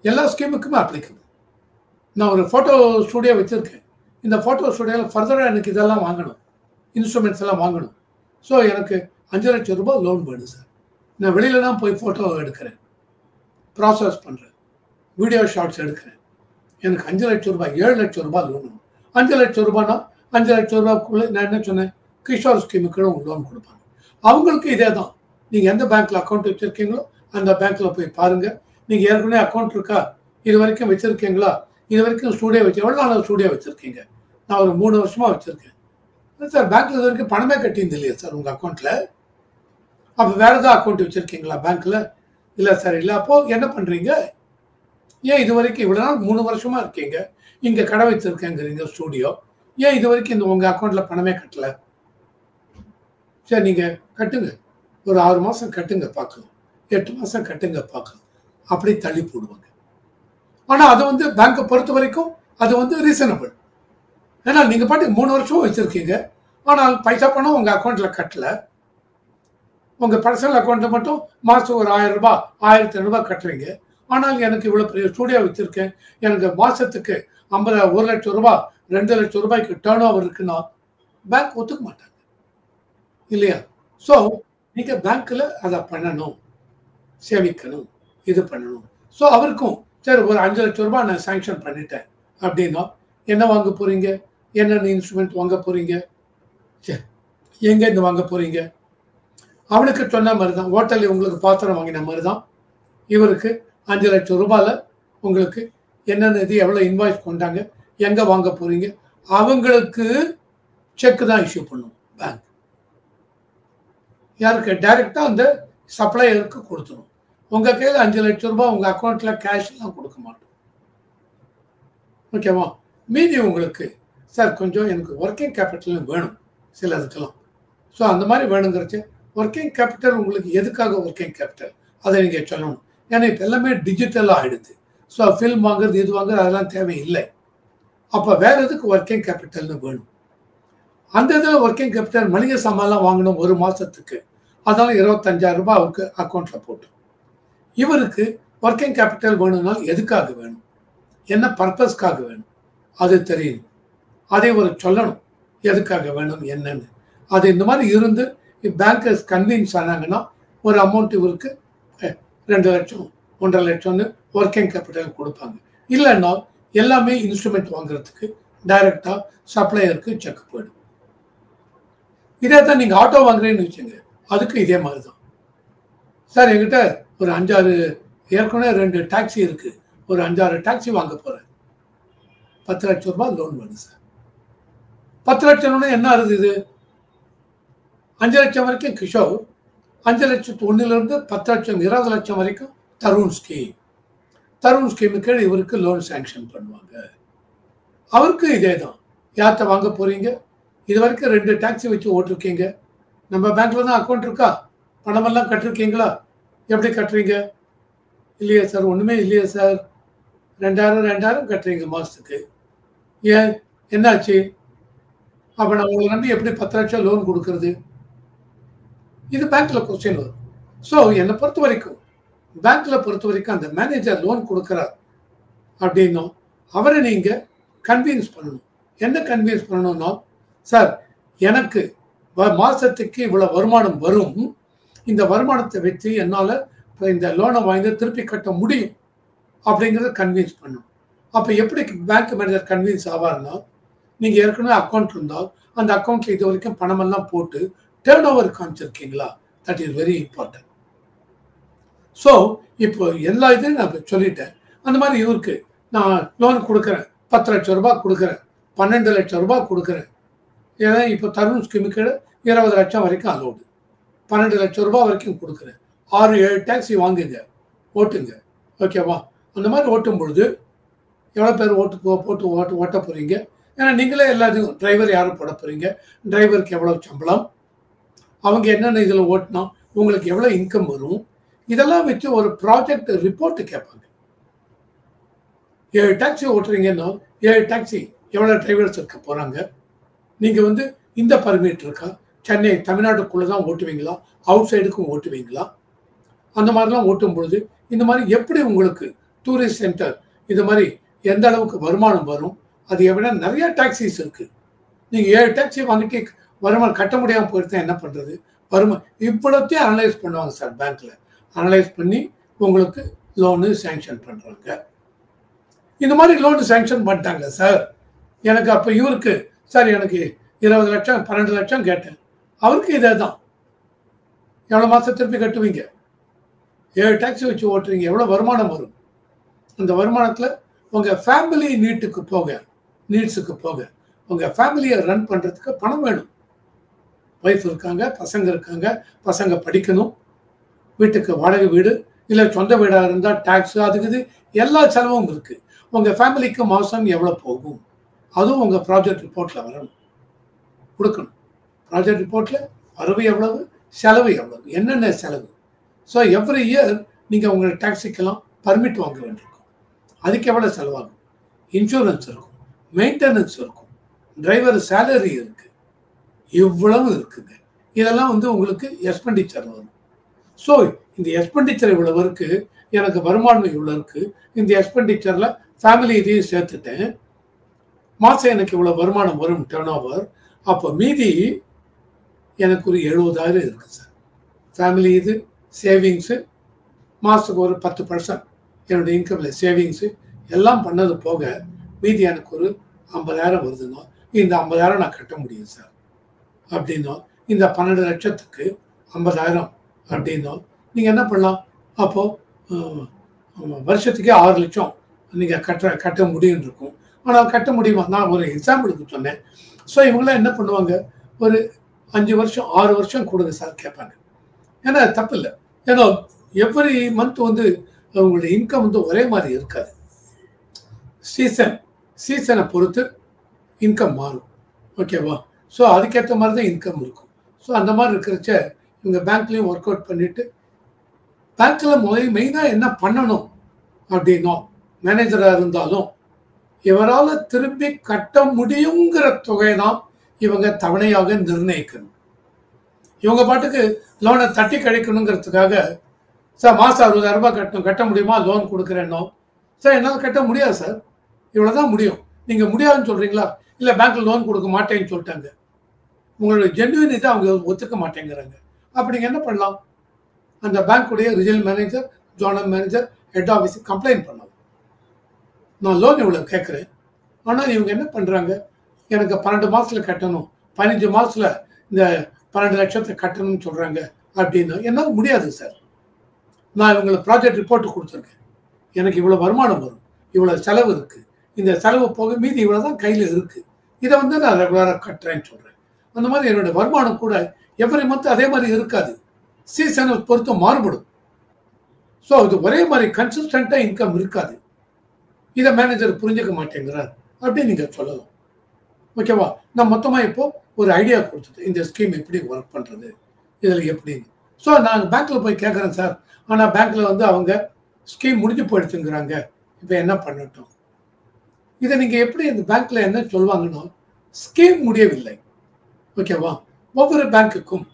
எல்லா ஸ்கீமுக்குமே அப்ளிகபிள். நான் ஒரு ஃபோட்டோ ஸ்டூடியோ வச்சுருக்கேன். இந்த ஃபோட்டோ ஸ்டூடியோவில் ஃபர்தராக எனக்கு இதெல்லாம் வாங்கணும், இன்ஸ்ட்ருமெண்ட்ஸ் எல்லாம் வாங்கணும். ஸோ எனக்கு 5 லட்சம் ரூபாய் லோன் வேணும் சார். நான் வெளியில் தான் போய் ஃபோட்டோ எடுக்கிறேன், ப்ராசஸ் பண்ணுறேன், வீடியோ ஷார்ட்ஸ் எடுக்கிறேன். எனக்கு 5 லட்சம் ரூபாய் 7 லட்சம் ரூபாய் லோன் வேணும். 5 லட்சம் ரூபாய்னா 5 லட்சம் ரூபாய்க்குள்ளே நான் என்ன சொன்னேன், கிஷோர் ஸ்கீமுக்கு லோன் கொடுப்பாங்க. அவங்களுக்கு இதே தான். நீங்கள் எந்த பேங்க்கில் அக்கௌண்ட் வச்சுருக்கீங்களோ அந்த பேங்க்கில் போய் பாருங்கள். நீங்கள் ஏற்கனவே அக்கௌண்ட் இருக்கா, இது வரைக்கும் வச்சுருக்கீங்களா, இது வரைக்கும் ஸ்டூடியோ வச்சு எவ்வளோ நாள் ஸ்டூடியோ வச்சுருக்கீங்க? நான் ஒரு 3 வருஷமாக வச்சுருக்கேன் சார். பேங்க்கில் இது வரைக்கும் பணமே கட்டியிருந்தது இல்லையா சார் உங்கள் அக்கௌண்ட்டில்? அப்போ வேறு ஏதாவது அக்கௌண்ட் வச்சுருக்கீங்களா பேங்க்கில்? இல்லை சார். இல்லை. அப்போது என்ன பண்ணுறீங்க? ஏன் இது வரைக்கும் இவ்வளோ நாள் 3 வருஷமாக இருக்கீங்க, இங்கே கடை வச்சுருக்கேங்கிறீங்க ஸ்டூடியோ, ஏன் இது வரைக்கும் இந்த உங்கள் அக்கௌண்ட்டில் பணமே கட்டலை? சரி நீங்கள் கட்டுங்க, ஒரு 6 மாதம் கட்டுங்க பார்க்கலாம். 8 மாதம் கட்டுங்க பார்க்கலாம், அப்படி தள்ளி போடுவாங்க. ஆனால் அது வந்து பேங்கை பொறுத்த வரைக்கும் அது வந்து ரீசனபிள். ஏன்னா நீங்கள் பாட்டுக்கு 3 வருஷமும் வச்சுருக்கீங்க, ஆனால் பைசா பணம் உங்கள் அக்கௌண்ட்டில் கட்டலை. உங்கள் பர்சனல் அக்கௌண்ட்டில் மட்டும் மாதம் ஒரு 1000 ரூபாய் 1500 ரூபாய் கட்டுறீங்க. ஆனால் எனக்கு இவ்வளோ பெரிய ஸ்டூடியோ வச்சுருக்கேன், எனக்கு மாதத்துக்கு 1 லட்சம் ரூபாய் 2 லட்சம் ரூபாய்க்கு டேர்ன் ஓவர் இருக்குன்னா பேங்க் ஒத்துக்க மாட்டாங்க இல்லையா? ஸோ நீங்கள் பேங்க்கில் அதை பண்ணணும், சேமிக்கணும், இது பண்ணணும். ஸோ அவருக்கும் சரி ஒரு 5 லட்சம் ரூபாய் நான் சாங்ஷன் பண்ணிட்டேன் அப்படின்னா என்ன வாங்க போகிறீங்க, என்னென்ன இன்ஸ்ட்ருமெண்ட் வாங்க போகிறீங்க, சரி எங்கேருந்து வாங்க போகிறீங்க? அவனுக்கு சொன்ன மாதிரி தான், ஹோட்டலில் உங்களுக்கு பாத்திரம் வாங்கின மாதிரி தான் இவருக்கு 5 லட்சம் ரூபாயில் உங்களுக்கு என்னென்ன இது எவ்வளோ இன்வாய்ஸ் கொண்டாங்க, எங்கே வாங்க போகிறீங்க, அவங்களுக்கு செக் தான் இஷ்யூ பண்ணும் பேங்க். யாருக்கு? டைரெக்டாக அந்த சப்ளையருக்கு கொடுத்துரும். உங்கள் கையில் 5 லட்சம் ரூபாய் உங்கள் அக்கௌண்ட்டில் கேஷ்லாம் கொடுக்க மாட்டோம். ஓகேவா? மீதி உங்களுக்கு சார் கொஞ்சம் எனக்கு ஒர்க்கிங் கேபிட்டல் வேணும் சில இதுக்கெல்லாம். ஸோ அந்த மாதிரி வேணுங்கிறச்சு ஒர்க்கிங் கேபிட்டல் உங்களுக்கு எதுக்காக ஒர்க்கிங் கேபிட்டல் அதை நீங்கள் சொல்லணும். ஏன்னா இப்போ எல்லாமே டிஜிட்டலாக ஆகிடுது. ஸோ ஃபில்ம் வாங்குறது இது வாங்குறது அதெல்லாம் தேவையில்லை. அப்போ வேறு எதுக்கு ஒர்க்கிங் கேபிட்டல்னு வேணும்? அந்த இதில் ஒர்க்கிங் கேபிட்டல் மளிகை சாமான்லாம் வாங்கணும் ஒரு மாதத்துக்கு, அதனால 25,000 ரூபாய் அவருக்கு அக்கௌண்ட்டில் போட்டோம். இவருக்கு ஒர்க்கிங் கேபிட்டல் வேணும்னால் எதுக்காக வேணும், என்ன பர்பஸ்க்காக வேணும் அது தெரியணும். அதை ஒரு சொல்லணும் எதுக்காக வேணும் என்னன்னு. அது இந்த மாதிரி இருந்து பேங்கர்ஸ் கன்வின்ஸ் ஆனாங்கன்னா ஒரு அமௌண்ட் இவருக்கு 2 லட்சம் 1.5 லட்சம்னு ஒர்க்கிங் கேபிட்டல் கொடுப்பாங்க. இல்லைன்னா எல்லாமே இன்ஸ்ட்ருமெண்ட் வாங்குறதுக்கு டைரெக்டாக சப்ளையருக்கு செக் போயிடும். இதே தான் நீங்கள் ஆட்டோ வாங்குறீங்கன்னு வச்சுங்க, அதுக்கு இதே மாதிரி தான். சார் என்கிட்ட ஒரு 5-6 ஏற்கனவே 2 டாக்ஸி இருக்குது, ஒரு 5-6 டாக்ஸி வாங்க போகிறேன், 10 லட்சம் ரூபாய் லோன் வேணும் சார். 10 லட்சம்னா என்ன ஆகுது? இது 5 லட்சம் வரைக்கும் கிஷோர், 5 லட்சத்து 1லேருந்து 10 லட்சம் 20 லட்சம் வரைக்கும் தருண் ஸ்கீம். தருண் ஸ்கீமுக்கு இவருக்கு லோன் சாங்ஷன் பண்ணுவாங்க. அவருக்கு இதே தான். யார்கிட்ட வாங்க போகிறீங்க? இது வரைக்கும் 2 டாக்ஸி வச்சு ஓட்டிருக்கீங்க, நம்ம பேங்க்கில் தான் அக்கௌண்ட் இருக்கா, பணமெல்லாம் கட்டிருக்கீங்களா, எப்படி கட்டுறீங்க? இல்லையா சார், ஒன்றுமே இல்லையா சார், 2000 கட்டுறீங்க மாதத்துக்கு, ஏன் என்னாச்சு? அப்போ நான் உங்களை நம்பி எப்படி 10 லட்சம் லோன் கொடுக்கறது? இது பேங்க்கில் கொஸ்டின் வரும். ஸோ என்னை பொறுத்த வரைக்கும் பேங்க்கில் பொறுத்த வரைக்கும் அந்த மேனேஜர் லோன் கொடுக்குறார் அப்படின்னா அவரை நீங்கள் கன்வின்ஸ் பண்ணணும். என்ன கன்வின்ஸ் பண்ணணும்னா, சார் எனக்கு மாதத்துக்கு இவ்வளோ வருமானம் வரும், இந்த வருமானத்தை வச்சு என்னால் இந்த லோனை வாங்கி திருப்பி கட்ட முடியும் அப்படிங்கிறத கன்வின்ஸ் பண்ணணும். அப்போ எப்படி பேங்க் மேனேஜர் கன்வின்ஸ் ஆவார்னா, நீங்கள் ஏற்கனவே அக்கௌண்ட் இருந்தால் அந்த அக்கௌண்ட்டில் இது வரைக்கும் பணமெல்லாம் போட்டு டேர்ன் ஓவர் காமிச்சிருக்கீங்களா, that is very important. So இப்போ எல்லா இதையும் நான் சொல்லிட்டேன். அந்த மாதிரி இவருக்கு நான் லோன் கொடுக்குறேன், 10 லட்சம் ரூபாய் கொடுக்குறேன், 12 லட்சம் ரூபாய் கொடுக்குறேன். ஏன்னா இப்போ தருண் ஸ்கீமுக்கு 20 லட்சம் வரைக்கும் அலோடு, 12 லட்சம் ரூபாய் வரைக்கும் கொடுக்குறேன். 6-7 டாக்ஸி வாங்குங்க, ஓட்டுங்க. ஓகேவா? அந்த மாதிரி ஓட்டும் பொழுது எவ்வளோ பேர் ஓட்ட போகிறீங்க? ஏன்னா நீங்களே எல்லாத்தையும் டிரைவர் யாரும் போட போகிறீங்க, டிரைவருக்கு எவ்வளோ சம்பளம், அவங்க என்னென்ன இதில் ஓட்டினா உங்களுக்கு எவ்வளோ இன்கம் வரும், இதெல்லாம் வச்சு ஒரு ப்ராஜெக்ட் ரிப்போர்ட்டு கேட்பாங்க. 7 டாக்ஸி ஓட்டுறீங்கன்னா 7 டாக்ஸி எவ்வளோ டிரைவர்ஸ் இருக்க போகிறாங்க, நீங்கள் வந்து இந்த பர்மிட் இருக்கா, சென்னை தமிழ்நாட்டுக்குள்ளே தான் ஓட்டுவீங்களா, அவுட் சைடுக்கும் ஓட்டுவீங்களா, அந்த மாதிரிலாம் ஓட்டும் பொழுது இந்த மாதிரி எப்படி உங்களுக்கு டூரிஸ்ட் சென்டர் இது மாதிரி எந்த அளவுக்கு வருமானம் வரும், அது எவ்வளோ நிறைய டாக்ஸிஸ் இருக்குது. நீங்கள் 7 டாக்ஸி வாங்கிட்டு வருமானம் கட்ட முடியாமல் போயிட்டு என்ன பண்ணுறது, வருமானம் இவ்வளோத்தையும் அனலைஸ் பண்ணுவாங்க சார் பேங்க்கில். அனலைஸ் பண்ணி உங்களுக்கு லோனு சேங்ஷன் பண்ணுறாங்க. இந்த மாதிரி லோனு சேங்ஷன் பண்ணிட்டாங்க சார். எனக்கு அப்போ இவருக்கு சார் எனக்கு 20 லட்சம் 12 லட்சம் கேட்டேன், அவருக்கு இதே தான். எவ்வளோ மாதம் திருப்பி கட்டுவீங்க? 7 டாக்ஸி வச்சு ஓட்டுறீங்க, எவ்வளோ வருமானம் வரும்? அந்த வருமானத்தில் உங்கள் ஃபேமிலி நீட்ஸுக்கு போக உங்கள் ஃபேமிலியை ரன் பண்ணுறதுக்கு பணம் வேணும். ஒய்ஃப் இருக்காங்க, பசங்க இருக்காங்க, பசங்க படிக்கணும், வீட்டுக்கு வாடகை வீடு இல்லை சொந்த வீடாக இருந்தால் டேக்ஸு அதுக்கு எல்லா செலவும் இருக்குது. உங்கள் ஃபேமிலிக்கு மாதம் எவ்வளோ போகும் அதுவும் உங்கள் ப்ராஜெக்ட் ரிப்போர்ட்டில் வரணும், கொடுக்கணும். ப்ராஜெக்ட் ரிப்போர்ட்டில் வரவு எவ்வளவு, செலவு எவ்வளவு, என்னென்ன செலவு. ஸோ எவ்ரி இயர் நீங்கள் உங்கள் டாக்ஸிக்கெல்லாம் பர்மிட் வாங்க வேண்டியிருக்கும். அதுக்கு எவ்வளோ செலவாகும்? இன்சூரன்ஸ் இருக்கும், மெயின்டெனன்ஸ் இருக்கும், டிரைவர் சேலரி இருக்குது, இவ்வளவு இருக்குங்க. இதெல்லாம் வந்து உங்களுக்கு எக்ஸ்பெண்டிச்சர் வரும். ஸோ இந்த எக்ஸ்பெண்டிச்சர் இவ்வளவு இருக்கு, எனக்கு வருமானம் இவ்வளோ இருக்கு, இந்த எக்ஸ்பெண்டிச்சரில் ஃபேமிலி இதையும் சேர்த்துட்டேன், மாதம் எனக்கு இவ்வளோ வருமானம் வரும் டர்ன் ஓவர். அப்போ மீதி எனக்கு ஒரு 70,000 இருக்குது சார். ஃபேமிலி இது சேவிங்ஸு மாதத்துக்கு ஒரு 10% என்னுடைய இன்கமில் சேவிங்ஸு எல்லாம் பண்ணது போக மீதி எனக்கு ஒரு 50,000 வருதுன்னா இந்த 50,000 நான் கட்ட முடியும் சார் அப்படின்னா, இந்த 12 லட்சத்துக்கு 50,000 அப்படின்னா நீங்கள் என்ன பண்ணலாம்? அப்போது வருஷத்துக்கே 6 லட்சம் நீங்கள் கட்ட முடியும் இருக்கும். ஆனால் கட்ட முடியுமா? நான் ஒரு எக்ஸாம்பிளுக்கு சொன்னேன். ஸோ இவங்களாம் என்ன பண்ணுவாங்க? ஒரு 5 வருஷம் 6 வருஷம் கொடுங்க சார் கேட்பாங்க. ஏன்னா தப்பு இல்லை. ஏன்னா எவ்ரி மந்த் வந்து அவங்களுடைய இன்கம் வந்து ஒரே மாதிரி இருக்காது. சீசனை பொறுத்து இன்கம் மாறும். ஓகேவா? ஸோ அதுக்கேற்ற மாதிரி தான் இன்கம் இருக்கும். ஸோ அந்த மாதிரி இருக்கிறச்ச இவங்க பேங்க்லேயும் ஒர்க் அவுட் பண்ணிவிட்டு பேங்க்கில் மெயினாக என்ன பண்ணணும் அப்படின்னா, மேனேஜராக இருந்தாலும் இவரால் திரும்பி கட்ட முடியுங்கிற தொகை தான் இவங்க தவணையாக நிர்ணயிக்கணும். இவங்க பாட்டுக்கு லோனை தட்டி கழிக்கணுங்கிறதுக்காக சார் மாதம் 60,000 ரூபாய் கட்டணும், கட்ட முடியுமா லோன் கொடுக்குறேன்னோ, சார் என்னால் கட்ட முடியாது சார், இவ்வளோ தான் முடியும். நீங்கள் முடியாதுன்னு சொல்கிறீங்களா? இல்லை பேங்க்கில் லோன் கொடுக்க மாட்டேன்னு சொல்லிட்டாங்க. உங்களோட ஜென்யூன் இதை அவங்க ஒத்துக்க மாட்டேங்கிறாங்க. அப்படி நீங்கள் என்ன பண்ணலாம்? அந்த பேங்க்குடைய regional manager, zonal manager, head ஆஃபீஸுக்கு கம்ப்ளைண்ட் பண்ணலாம். நான் லோன் இவ்வளோ கேட்குறேன், ஆனால் இவங்க என்ன பண்ணுறாங்க, எனக்கு 12 மாதத்தில் கட்டணும், 15 மாதத்தில் இந்த 12 லட்சத்தை கட்டணும்னு சொல்கிறாங்க அப்படின்னா என்னால் முடியாது சார். நான் இவங்களுக்கு ப்ராஜெக்ட் ரிப்போர்ட்டு கொடுத்துருக்கேன், எனக்கு இவ்வளோ வருமானம் வரும், இவ்வளோ செலவு இருக்குது, இந்த செலவு போக மீதி இவ்வளோ தான் கையில் இருக்குது, இதை வந்து நான் ரெகுலராக கட்டுறேன்னு சொல்கிறேன். அந்த மாதிரி என்னுடைய வருமானம் கூட எவ்ரி மந்த் அதே மாதிரி இருக்காது, சீசனை பொறுத்து மாறுபடும். ஸோ இது ஒரே மாதிரி கன்சிஸ்டண்ட்டாக இன்கம் இருக்காது. இதை மேனேஜர் புரிஞ்சுக்க மாட்டேங்கிறார் அப்படின்னு நீங்கள் சொல்லலாம். ஓகேவா? நான் மொத்தமாக இப்போ ஒரு ஐடியா கொடுத்துட்டு இந்த ஸ்கீம் எப்படி ஒர்க் பண்ணுறது, இதில் எப்படின்னு. ஸோ நான் பேங்க்கில் போய் கேட்குறேன் சார், ஆனால் பேங்க்கில் வந்து அவங்க ஸ்கீம் முடிஞ்சு போயிடுச்சுங்கிறாங்க, இப்போ என்ன பண்ணட்டும்? இதை நீங்கள் எப்படி இந்த பேங்க்கில் என்ன சொல்லுவாங்கன்னா, ஸ்கீம் முடியவில்லை. ஓகேவா? ஒவ்வொரு பேங்க்குக்கும்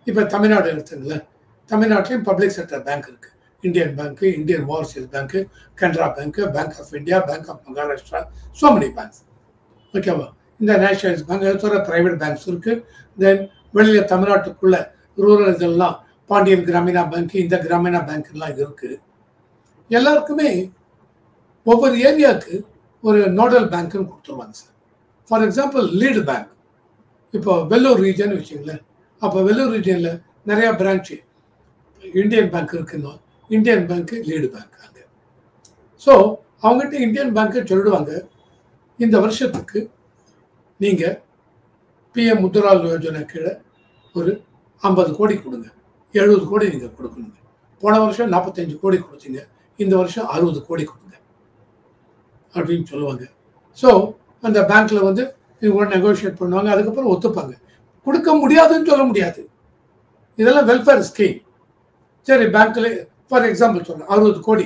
இப்போ தமிழ்நாடு எடுத்துங்களேன், தமிழ்நாட்டிலையும் பப்ளிக் செக்டர் பேங்க் இருக்குது. Indian bank, Indian overseas bank, Canara bank, bank of India, bank of Maharashtra, so many banks. ஓகேவா? இந்த நேஷனலைஸ் பேங்க், தவிர ப்ரைவேட் பேங்க்ஸ் இருக்குது. தென் வெளியில் தமிழ்நாட்டுக்குள்ள ரூரல் இதெல்லாம் பாண்டியன் கிராமினா பேங்க்கு, இந்த கிராமினா பேங்க்லாம் இருக்குது. எல்லாருக்குமே ஒவ்வொரு ஏரியாவுக்கு ஒரு நோடல் பேங்க்குன்னு கொடுத்துருவாங்க sir. For example lead bank, இப்போ வெள்ளூர் ரீஜன் வச்சுங்களேன், அப்போ வெள்ளூர் ரீஜனில் நிறையா பிரான்ச்சு இந்தியன் பேங்க் இருக்குன்னா இந்தியன் பேங்க்கு லீடு பேங்க் அங்கே. ஸோ அவங்ககிட்ட இந்தியன் பேங்க்கு சொல்லிடுவாங்க, இந்த வருஷத்துக்கு நீங்கள் பிஎம் முத்ரா யோஜனா கீழே ஒரு 50 கோடி கொடுங்க, 70 கோடி நீங்கள் கொடுக்கணுங்க. போன வருஷம் 45 கோடி கொடுத்தீங்க, இந்த வருஷம் 60 கோடி கொடுங்க அப்படின்னு சொல்லுவாங்க. ஸோ அந்த பேங்க்கில் வந்து இவங்க நெகோஷியேட் பண்ணுவாங்க, அதுக்கப்புறம் ஒத்துப்பாங்க. கொடுக்க முடியாதுன்னு சொல்ல முடியாது, இதெல்லாம் வெல்ஃபேர் ஸ்கீம். சரி, பேங்க்கில் ஃபார் எக்ஸாம்பிள் சொல்கிறேன், 60 கோடி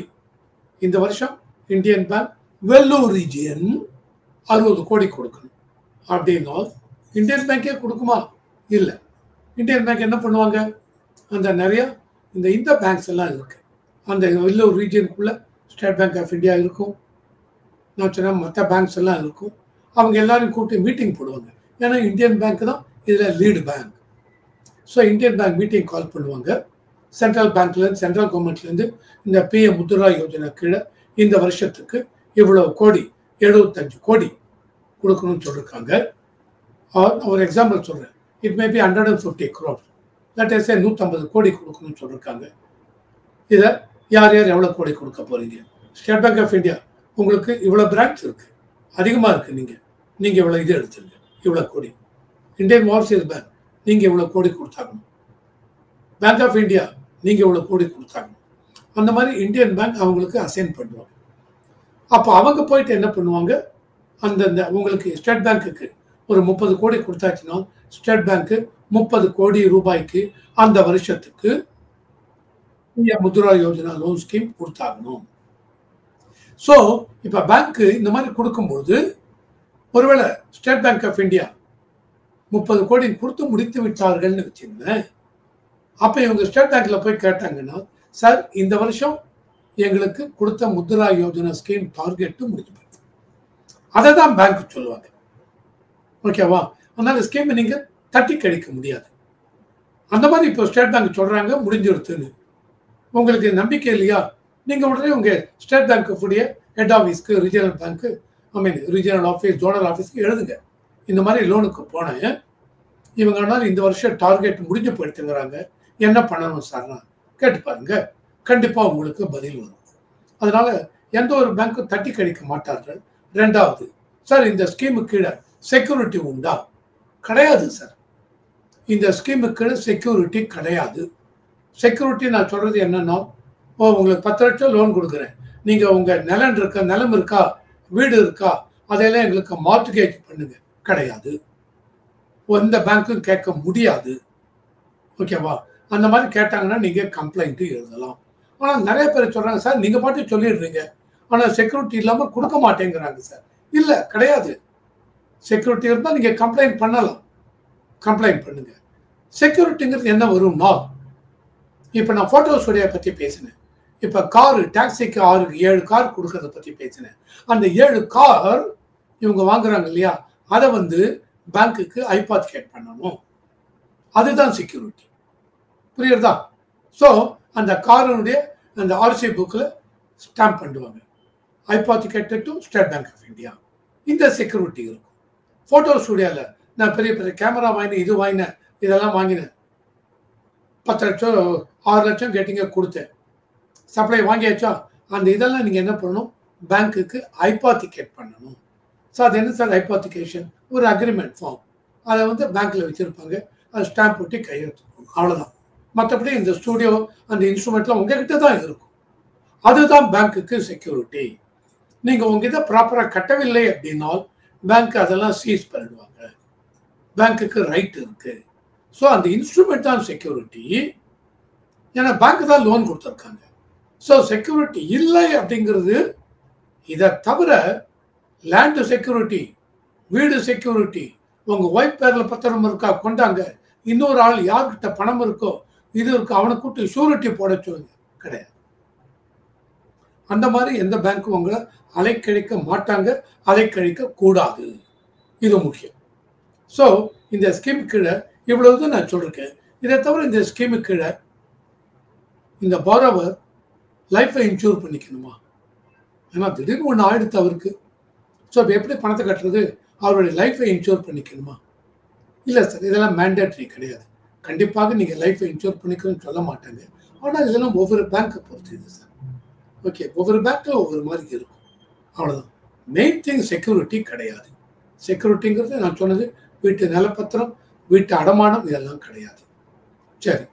இந்த வருஷம் இந்தியன் பேங்க் வெள்ளூர் ரீஜியன் 60 கோடி கொடுக்கணும் அப்படின்னா இந்தியன் பேங்கே கொடுக்குமா? இல்லை. இந்தியன் பேங்க் என்ன பண்ணுவாங்க, அந்த நிறையா இந்த பேங்க்ஸ் எல்லாம் இருக்குது, அந்த வெள்ளூர் ரீஜியனுக்குள்ளே ஸ்டேட் பேங்க் ஆஃப் இந்தியா இருக்கும், நான் சொன்ன மற்ற பேங்க்ஸ் எல்லாம் இருக்கும். அவங்க எல்லாரும் கூப்பிட்டு மீட்டிங் போடுவாங்க, ஏன்னா இந்தியன் பேங்க் தான் இதில் lead bank. So Indian bank meeting call பண்ணுவாங்க. சென்ட்ரல் பேங்க்லேருந்து, சென்ட்ரல் கவர்மெண்ட்லேருந்து இந்த பிஎம் முத்ரா யோஜனா கீழே இந்த வருஷத்துக்கு இவ்வளோ கோடி, 75 கோடி கொடுக்கணும்னு சொல்லியிருக்காங்க. ஒரு எக்ஸாம்பிள் சொல்கிறேன், it may be 150 crores, that is 150 கோடி கொடுக்கணும்னு சொல்லியிருக்காங்க. இதை யார் யார் எவ்வளோ கோடி கொடுக்க போகிறீங்க? ஸ்டேட் பேங்க் ஆஃப் இந்தியா உங்களுக்கு இவ்வளோ பிரான்ச் இருக்குது, அதிகமாக இருக்குது, நீங்கள் இவ்வளோ இது எடுத்துருங்க, இவ்வளோ கோடி. இந்தியன் ஓவர்சீஸ் பேங்க் நீங்கள் இவ்வளோ கோடி கொடுத்தாகணும், பேங்க் ஆஃப் இந்தியா நீங்கள் இவ்வளோ கோடி கொடுத்தாகணும். அந்த மாதிரி இந்தியன் பேங்க் அவங்களுக்கு அசைன் பண்ணுவாங்க. அப்போ அவங்க போயிட்டு என்ன பண்ணுவாங்க, அந்தந்த உங்களுக்கு ஸ்டேட் பேங்க்குக்கு ஒரு 30 கோடி கொடுத்தாச்சுன்னா ஸ்டேட் பேங்க்கு 30 கோடி ரூபாய்க்கு அந்த வருஷத்துக்கு முத்ரா யோஜனா லோன் ஸ்கீம் கொடுத்தாகணும். ஸோ இப்போ பேங்க் இந்த மாதிரி கொடுக்கும்போது ஒருவேளை ஸ்டேட் பேங்க் ஆஃப் இந்தியா 30 கோடி கொடுத்து முடித்து விட்டார்கள்னு வச்சுருந்தேன். அப்போ இவங்க ஸ்டேட் பேங்க்ல போய் கேட்டாங்கன்னா, சார் இந்த வருஷம் எங்களுக்கு கொடுத்த முத்ரா யோஜனா ஸ்கீம் டார்கெட்டு முடிஞ்சு போயிடுது. அதை தான் பேங்க் சொல்லுவாங்க. ஓகேவா? அதனால ஸ்கீமை நீங்கள் தட்டி கழிக்க முடியாது. அந்த மாதிரி இப்போ ஸ்டேட் பேங்க் சொல்றாங்க முடிஞ்சிருத்துன்னு. உங்களுக்கு நம்பிக்கை இல்லையா? நீங்க உடனே உங்க ஸ்டேட் பேங்க் உடைய ஹெட் ஆஃபீஸ்க்கு, ரீஜனல் பேங்க்கு, ரீஜனல் ஆஃபீஸ், ஜோனல் ஆஃபீஸ்க்கு எழுதுங்க. இந்த மாதிரி லோனுக்கு போனேன், இவங்கனால இந்த வருஷம் டார்கெட் முடிஞ்சு போயிடுத்துங்கிறாங்க, என்ன பண்ணணும் சார்னா கேட்டு பாருங்க. கண்டிப்பா உங்களுக்கு பதில் வரும். அதனால எந்த ஒரு பேங்க்கும் தட்டி கழிக்க மாட்டார்கள். ரெண்டாவது, சார் இந்த ஸ்கீமு கீழே செக்யூரிட்டி உண்டா? கிடையாது சார். இந்த ஸ்கீமுக்கு செக்யூரிட்டி கிடையாது. செக்யூரிட்டி நான் சொல்றது என்னன்னா, உங்களுக்கு 10 லட்சம் லோன் கொடுக்குறேன், நீங்க உங்க நிலம் இருக்கா, வீடு இருக்கா, அதையெல்லாம் எங்களுக்கு மார்ட்கேஜ் பண்ணுங்க. கிடையாது. எந்த பேங்க்கும் கேட்க முடியாது. ஓகேவா? அந்த மாதிரி கேட்டாங்கன்னா நீங்க கம்ப்ளைண்ட் எழுதலாம். ஆனா நிறைய பேர் சொல்றாங்க, சார் நீங்க பாட்டு சொல்லிடுறீங்க, ஆனா செக்யூரிட்டி இல்லாம கொடுக்க மாட்டேங்கிறாங்க சார். இல்ல, கிடையாது. செக்யூரிட்டி இருந்தா நீங்க கம்ப்ளைண்ட் பண்ணலாம். கம்ப்ளைண்ட் பண்ணுங்க. செக்யூரிட்டிங்கிறது என்ன வரும்னா, இப்ப நான் போட்டோ ஸ்டுடியோ பத்தி பேசினேன். இப்ப கார், டாக்ஸிக்கு 6-7 கார் கொடுக்கறத பத்தி பேசினேன். அந்த 7 கார் இவங்க வாங்குறாங்க இல்லையா, அதை பேங்க்குக்கு ஐபாத்திகேட் பண்ணணும். அதுதான் செக்யூரிட்டி. புரியுறதா? ஸோ அந்த காரனுடைய அந்த ஆர்சி புக்கில் ஸ்டாம்ப் பண்ணுவாங்க, hypothecated to State Bank of India. இந்த செக்யூரிட்டி இருக்கும். போட்டோ ஸ்டுடியோவில் நான் பெரிய பெரிய கேமரா வாங்கினேன், இது வாங்கினேன், இதெல்லாம் வாங்கினேன், 10 லட்சம் 6 லட்சம் கேட்டிங்க, கொடுத்தேன், சப்ளை வாங்கியாச்சா, அந்த இதெல்லாம் நீங்கள் என்ன பண்ணணும், பேங்க்குக்கு ஐபாத்திகேட் பண்ணணும். ஸோ அது என்ன சார் ஐபாத்திகேஷன்? ஒரு அக்ரிமெண்ட் ஃபார்ம். அதை பேங்க்கில் வச்சுருப்பாங்க, அது ஸ்டாம்ப் ஒட்டி கையெழுத்துக்கணும், அவ்வளோதான். மற்றபடி இந்த ஸ்டூடியோ அந்த இன்ஸ்ட்ருமெண்ட்லாம் உங்ககிட்ட தான் இருக்கும். அதுதான் பேங்க்குக்கு செக்யூரிட்டி. நீங்கள் உங்ககிட்ட ப்ராப்பராக கட்டவில்லை அப்படின்னால் பேங்க் அதெல்லாம் சீஸ் பண்ணிடுவாங்க. பேங்க்குக்கு ரைட் இருக்கு. ஸோ அந்த இன்ஸ்ட்ருமெண்ட் தான் செக்யூரிட்டி. ஏன்னா பேங்க் தான் லோன் கொடுத்துருக்காங்க. ஸோ செக்யூரிட்டி இல்லை அப்படிங்கிறது. இதை தவிர லேண்டு செக்யூரிட்டி, வீடு செக்யூரிட்டி, உங்கள் ஒய்ஃப் பேரில் பத்திரம் இருக்கா கொண்டாங்க, இன்னொரு ஆள் யார்கிட்ட பணம் இருக்கோ இது இருக்கு, அவனை கூப்பிட்டு ஷூரிட்டி போட சொல்லுங்க. கிடையாது. அந்த மாதிரி எந்த பேங்க்கும் உங்களை அலைக்கழிக்க மாட்டாங்க, அலைக்கழிக்க கூடாது. இது முக்கியம். ஸோ இந்த ஸ்கீம் கீழே இவ்வளவு நான் சொல்லிருக்கேன். இதை தவிர இந்த ஸ்கீமு கீழே இந்த பாரோவர் லைஃப்பை இன்சூர் பண்ணிக்கணுமா? ஏன்னா திடீர்னு ஒன்று ஆயிடுத்து அவருக்கு. ஸோ இப்போ எப்படி பணத்தை கட்டுறது? அவருடைய லைஃப்பை இன்சூர் பண்ணிக்கணுமா? இல்லை சார், இதெல்லாம் மேண்டேட்ரி கிடையாது. கண்டிப்பாக நீங்கள் லைஃப்பை இன்சூர் பண்ணிக்கணும்னு சொல்ல மாட்டாங்க. ஆனால் இதெல்லாம் ஒவ்வொரு பேங்க்கை பொறுத்து இது சார். ஓகே, ஒவ்வொரு பேங்க்கில் ஒவ்வொரு மாதிரி இருக்கும், அவ்வளோதான். மெயின் திங் செக்யூரிட்டி கிடையாது. செக்யூரிட்டிங்கிறது நான் சொன்னது வீட்டு நிலப்பத்திரம், வீட்டு அடமானம், இதெல்லாம் கிடையாது. சரி,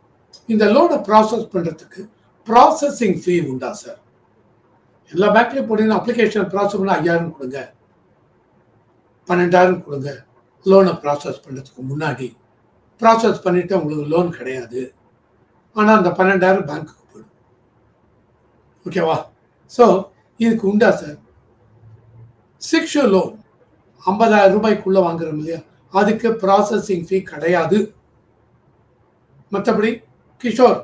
இந்த லோனை ப்ராசஸ் பண்ணுறதுக்கு ப்ராசஸிங் ஃபீ உண்டா சார்? எல்லா பேங்க்லேயும் போனீங்கன்னா அப்ளிகேஷன் ப்ராசஸ் பண்ண 5000 கொடுங்க, 12,000 கொடுங்க. லோனை ப்ராசஸ் பண்ணுறதுக்கு முன்னாடி ப்ராசஸ் பண்ணிவிட்டு உங்களுக்கு லோன் கிடையாது. ஆனால் அந்த 12,000 பேங்க்குக்கு போயிடும். ஓகேவா? ஸோ இதுக்கு உண்டா சார்? சிக்ஷு லோன் 50,000 ரூபாய்க்குள்ளே வாங்குறோம் இல்லையா, அதுக்கு ப்ராசஸிங் ஃபீ கிடையாது. மற்றபடி கிஷோர்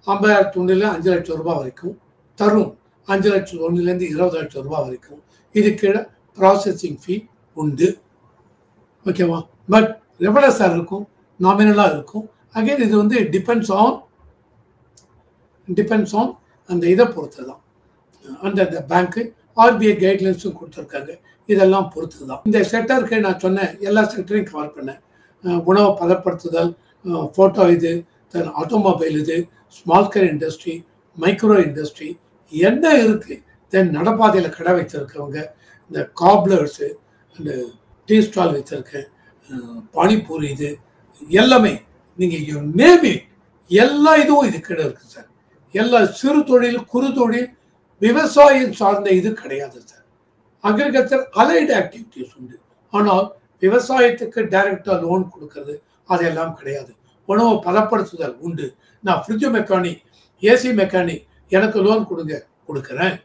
50,000 5 லட்சம் ரூபாய் வரைக்கும், தருண் 5 லட்சம் 1லேருந்து 20 லட்சம் ரூபாய் வரைக்கும் இது கீழே ப்ராசஸிங் ஃபீ உண்டு. ஓகேவா? பட் எவ்வளோ சார் இருக்கும்? நாமினலாக இருக்கும். அகைன் இது டிபெண்ட்ஸ் ஆன் அந்த இதை பொறுத்து தான். அந்த பேங்க்கு ஆர்பிஐ கைட்லைன்ஸும் கொடுத்துருக்காங்க. இதெல்லாம் பொறுத்து தான். இந்த செக்டருக்கு நான் சொன்னேன், எல்லா செக்டரையும் கவர் பண்ணேன். உணவு பதப்படுத்துதல், ஃபோட்டோ இது, தென் ஆட்டோமொபைல் இது, small scale industry, micro industry, என்ன இருக்குது, தென் நடப்பாதையில் கடை வச்சுருக்கவங்க, இந்த காப்லர்ஸு, இந்த டீ ஸ்டால் வச்சுருக்கேன், பானிபூரி, இது எல்லாமே நீங்கள் நேம் இட், எல்லா இதுவும் இது கீழே இருக்குது சார். எல்லா சிறு தொழில், குறு தொழில், விவசாயம் சார்ந்த இது கிடையாது சார். அக்ரிகல்ச்சர் அலைடு ஆக்டிவிட்டிஸ் உண்டு, ஆனால் விவசாயத்துக்கு டைரக்டாக லோன் கொடுக்கறது அதெல்லாம் கிடையாது. உணவு பதப்படுத்துதல் உண்டு. நான் ஃப்ரிட்ஜ் மெக்கானிக், ஏசி மெக்கானிக் எனக்கு லோன் கொடுங்க, கொடுக்குறேன்.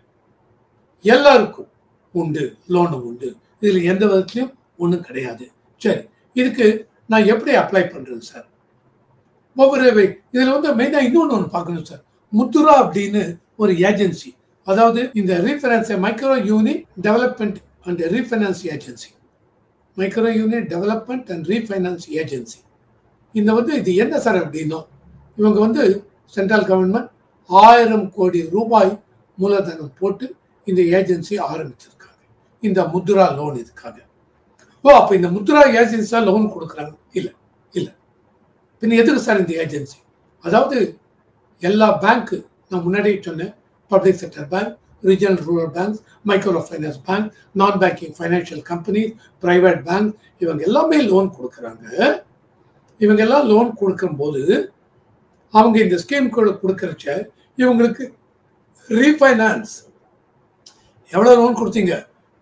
எல்லாருக்கும் உண்டு, லோனு உண்டு. இதில் எந்த விதத்துலையும் ஒன்றும் கிடையாது. சரி, இதுக்கு நான் எப்படி அப்ளை பண்ணுறது சார்? ஒவ்வொரு இதில் வந்து மெயினாக இன்னொன்று பார்க்கணும் சார். முத்ரா அப்படின்னு ஒரு ஏஜென்சி, அதாவது இந்த refinance micro unit development and refinance agency, micro unit development and refinance agency. இந்த வந்து இது என்ன சார் அப்படின்னா, இவங்க வந்து சென்ட்ரல் கவர்மெண்ட் 1000 கோடி ரூபாய் மூலதனம் போட்டு இந்த ஏஜென்சி ஆரம்பிச்சிருக்காங்க, இந்த முத்ரா லோன் இதுக்காக. அப்போ இந்த முத்ரா ஏஜென்சி தான் லோன் கொடுக்குறாங்க? இல்லை இல்லை. பின்ன எதுக்கு சார் இந்த ஏஜென்சி? அதாவது எல்லா பேங்க்கு, நான் முன்னாடியே சொன்னேன், public sector bank, regional rural banks, microfinance bank, non banking financial companies, private bank, இவங்க எல்லாமே லோன் கொடுக்குறாங்க. இவங்க எல்லாம் லோன் கொடுக்கும்போது அவங்க இந்த ஸ்கீம் கொடுக்கறச்ச இவங்களுக்கு ரீஃபைனான்ஸ், எவ்வளோ லோன் கொடுத்தீங்க,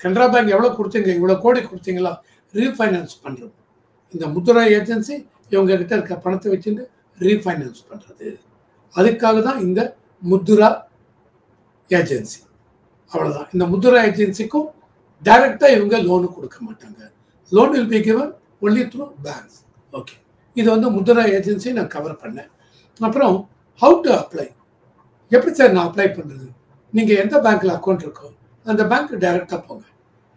கனரா பேங்க் எவ்வளோ கொடுத்தீங்க, இவ்வளோ கோடி கொடுத்தீங்களா, ரீஃபைனான்ஸ் பண்ணுறது. இந்த முத்ரா ஏஜென்சி இவங்க கிட்ட இருக்க பணத்தை வச்சுட்டு ரீஃபைனான்ஸ் பண்ணுறது. அதுக்காக தான் இந்த முத்ரா ஏஜென்சி. அவ்வளோதான். இந்த முத்ரா ஏஜென்சிக்கும் டைரக்டாக இவங்க லோனு கொடுக்க மாட்டாங்க. Loan will be given only through banks. Okay, இது வந்து முத்ரா ஏஜென்சி நான் கவர் பண்ணேன். அப்புறம் ஹவு டு அப்ளை, எப்படி சார் நான் அப்ளை பண்ணுறது? நீங்கள் எந்த பேங்க்கில் அக்கௌண்ட் இருக்கோ அந்த பேங்க்கு டைரெக்டாக போங்க.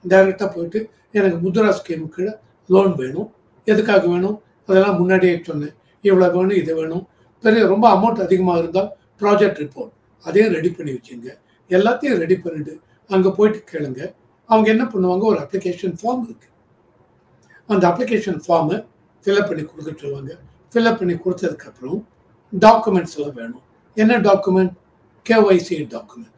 டைரெக்டாக போயிட்டு எனக்கு முத்ரா ஸ்கீம் கீழே லோன் வேணும், எதுக்காக வேணும் அதெல்லாம் முன்னாடியே சொன்னேன். இவ்வளோ வேணும், இது வேணும். பெரிய ரொம்ப அமௌண்ட் அதிகமாக இருந்தால் ப்ராஜெக்ட் ரிப்போர்ட் அதையும் ரெடி பண்ணி வச்சுங்க. எல்லாத்தையும் ரெடி பண்ணிவிட்டு அங்கே போயிட்டு கேளுங்க. அவங்க என்ன பண்ணுவாங்க, ஒரு அப்ளிகேஷன் ஃபார்ம் இருக்குது, அந்த அப்ளிகேஷன் ஃபார்மை ஃபில்அப் பண்ணி கொடுக்க சொல்லுவாங்க. ஃபில்அப் பண்ணி கொடுத்ததுக்கப்புறம் டாக்குமெண்ட்ஸ் எல்லாம் வேணும். என்ன டாக்குமெண்ட்? KYC document.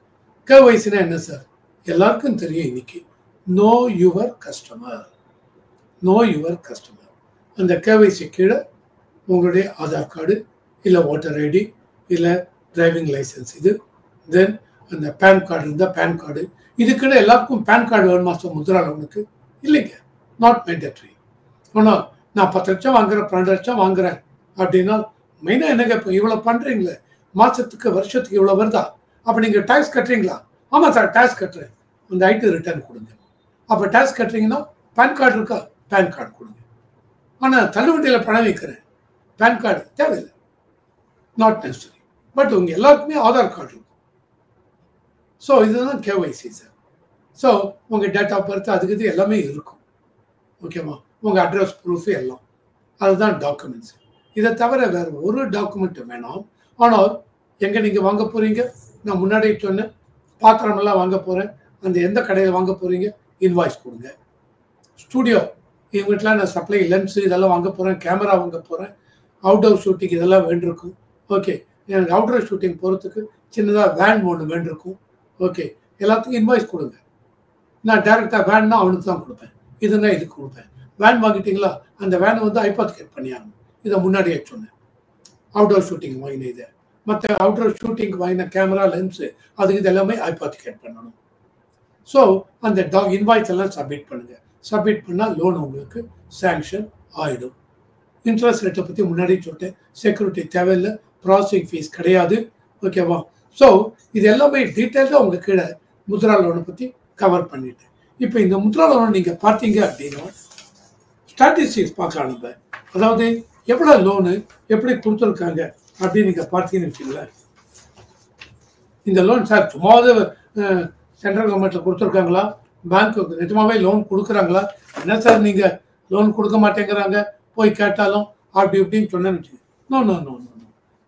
கேஒய்சினா என்ன சார்? எல்லாருக்கும் தெரியும் இன்னைக்கு, no your customer. No your customer. அந்த கேஒய்சி கீழே உங்களுடைய ஆதார் கார்டு, இல்லை ஓட்டர் ஐடி, இல்லை டிரைவிங் லைசன்ஸ், இது தென் அந்த பேன் கார்டு இருந்தால் பேன் கார்டு. இதுக்குன்னு எல்லாருக்கும் பேன் கார்டு வேணுமா சார் முத்ரா லோனுக்கு? இல்லைங்க, நாட் மேண்டட்ரி. ஆனால் நான் 10 லட்சம் வாங்குறேன், 12 லட்சம் வாங்குறேன் அப்படின்னா மெயினாக என்னங்க, இப்போ இவ்வளோ பண்ணுறீங்களே, மாதத்துக்கு வருஷத்துக்கு இவ்வளோ வருதா, அப்போ நீங்கள் டேக்ஸ் கட்டுறீங்களா? ஆமாம் சார் டேக்ஸ் கட்டுறேன். அந்த ஐடி ரிட்டர்ன் கொடுங்க. அப்போ டேக்ஸ் கட்டுறீங்கன்னா பேன் கார்டு இருக்கா? பேன் கார்டு கொடுங்க. ஆனால் தள்ளுவண்டியில் பணம் வைக்கிறேன், பேன் கார்டு தேவையில்லை, நாட் நெசசரி. பட் உங்கள் எல்லாருக்குமே ஆதார் கார்டு இருக்கும். ஸோ இதுதான் கேஒய்சி சார். ஸோ உங்கள் டேட் ஆஃப் பர்த் அதுக்கு இது எல்லாமே இருக்கும். ஓகேவா? உங்கள் அட்ரஸ் ப்ரூஃப் எல்லாம், அதுதான் டாக்குமெண்ட்ஸ். இதை தவிர வேறு ஒரு டாக்குமெண்ட் வேணாம். ஆனால் எங்கே நீங்கள் வாங்க போகிறீங்க, நான் முன்னாடியே சொன்னேன், பாத்திரமெல்லாம் வாங்க போகிறேன், அந்த எந்த கடையில் வாங்க போகிறீங்க, இன்வாய்ஸ் கொடுங்க. ஸ்டூடியோ இவங்ககிட்டலாம் நான் சப்ளை லென்ஸு இதெல்லாம் வாங்க போகிறேன், கேமரா வாங்க போகிறேன், அவுட்டோர் ஷூட்டிங் இதெல்லாம் வேண்டியிருக்கும். ஓகே, எனக்கு அவுட்டோர் ஷூட்டிங் போகிறதுக்கு சின்னதாக வேன் ஒன்று வேண்டியிருக்கும். ஓகே, எல்லாத்துக்கும் இன்வாய்ஸ் கொடுங்க. நான் டேரெக்டாக வேன்னா அவனுக்கு தான் கொடுப்பேன், இதுன்னா இதுக்கு கொடுப்பேன். வேன் வாங்கிட்டீங்களா, அந்த வேனை வந்து ஐபாத்திகேட் பண்ணியாகணும். இதை முன்னாடியே சொன்னேன். அவுட்டோர் ஷூட்டிங் வாங்கின இதை, மற்ற அவுட்டோர் ஷூட்டிங் வாங்கின கேமரா லென்ஸு அதுக்கு இது எல்லாமே ஐபாத்திகேட் பண்ணணும். ஸோ அந்த இன்வாய்ஸ் எல்லாம் சப்மிட் பண்ணுங்கள். சப்மிட் பண்ணால் லோன் உங்களுக்கு சேங்ஷன் ஆகிடும். இன்ட்ரெஸ்ட் ரேட்டை பற்றி முன்னாடி சொல்லிட்டேன், செக்யூரிட்டி தேவையில்லை, ப்ராசஸிங் ஃபீஸ் கிடையாது. ஓகேவா? ஸோ இது எல்லாமே டீட்டெயில்டாக உங்கள் கீழே முத்ரா லோனை பற்றி கவர் பண்ணிட்டேன். இப்போ இந்த முத்ரா லோனை நீங்கள் பார்த்தீங்க அப்படின்னா ஸ்டாட்டிஸ்டிக்ஸ் பார்க்கலாம் நம்ம. அதாவது எவ்வளோ லோனு எப்படி கொடுத்துருக்காங்க அப்படின்னு நீங்கள் பார்த்தீங்கன்னு வச்சுங்களேன். இந்த லோன் சார் சும்மாவது சென்ட்ரல் கவர்மெண்ட்டில் கொடுத்துருக்காங்களா, பேங்க்கு நிஜமாவே லோன் கொடுக்குறாங்களா, என்ன சார் நீங்கள் லோன் கொடுக்க மாட்டேங்கிறாங்க போய் கேட்டாலும் அப்படி இப்படின்னு சொன்னேன்னு வச்சுக்கோங்க. No no no no no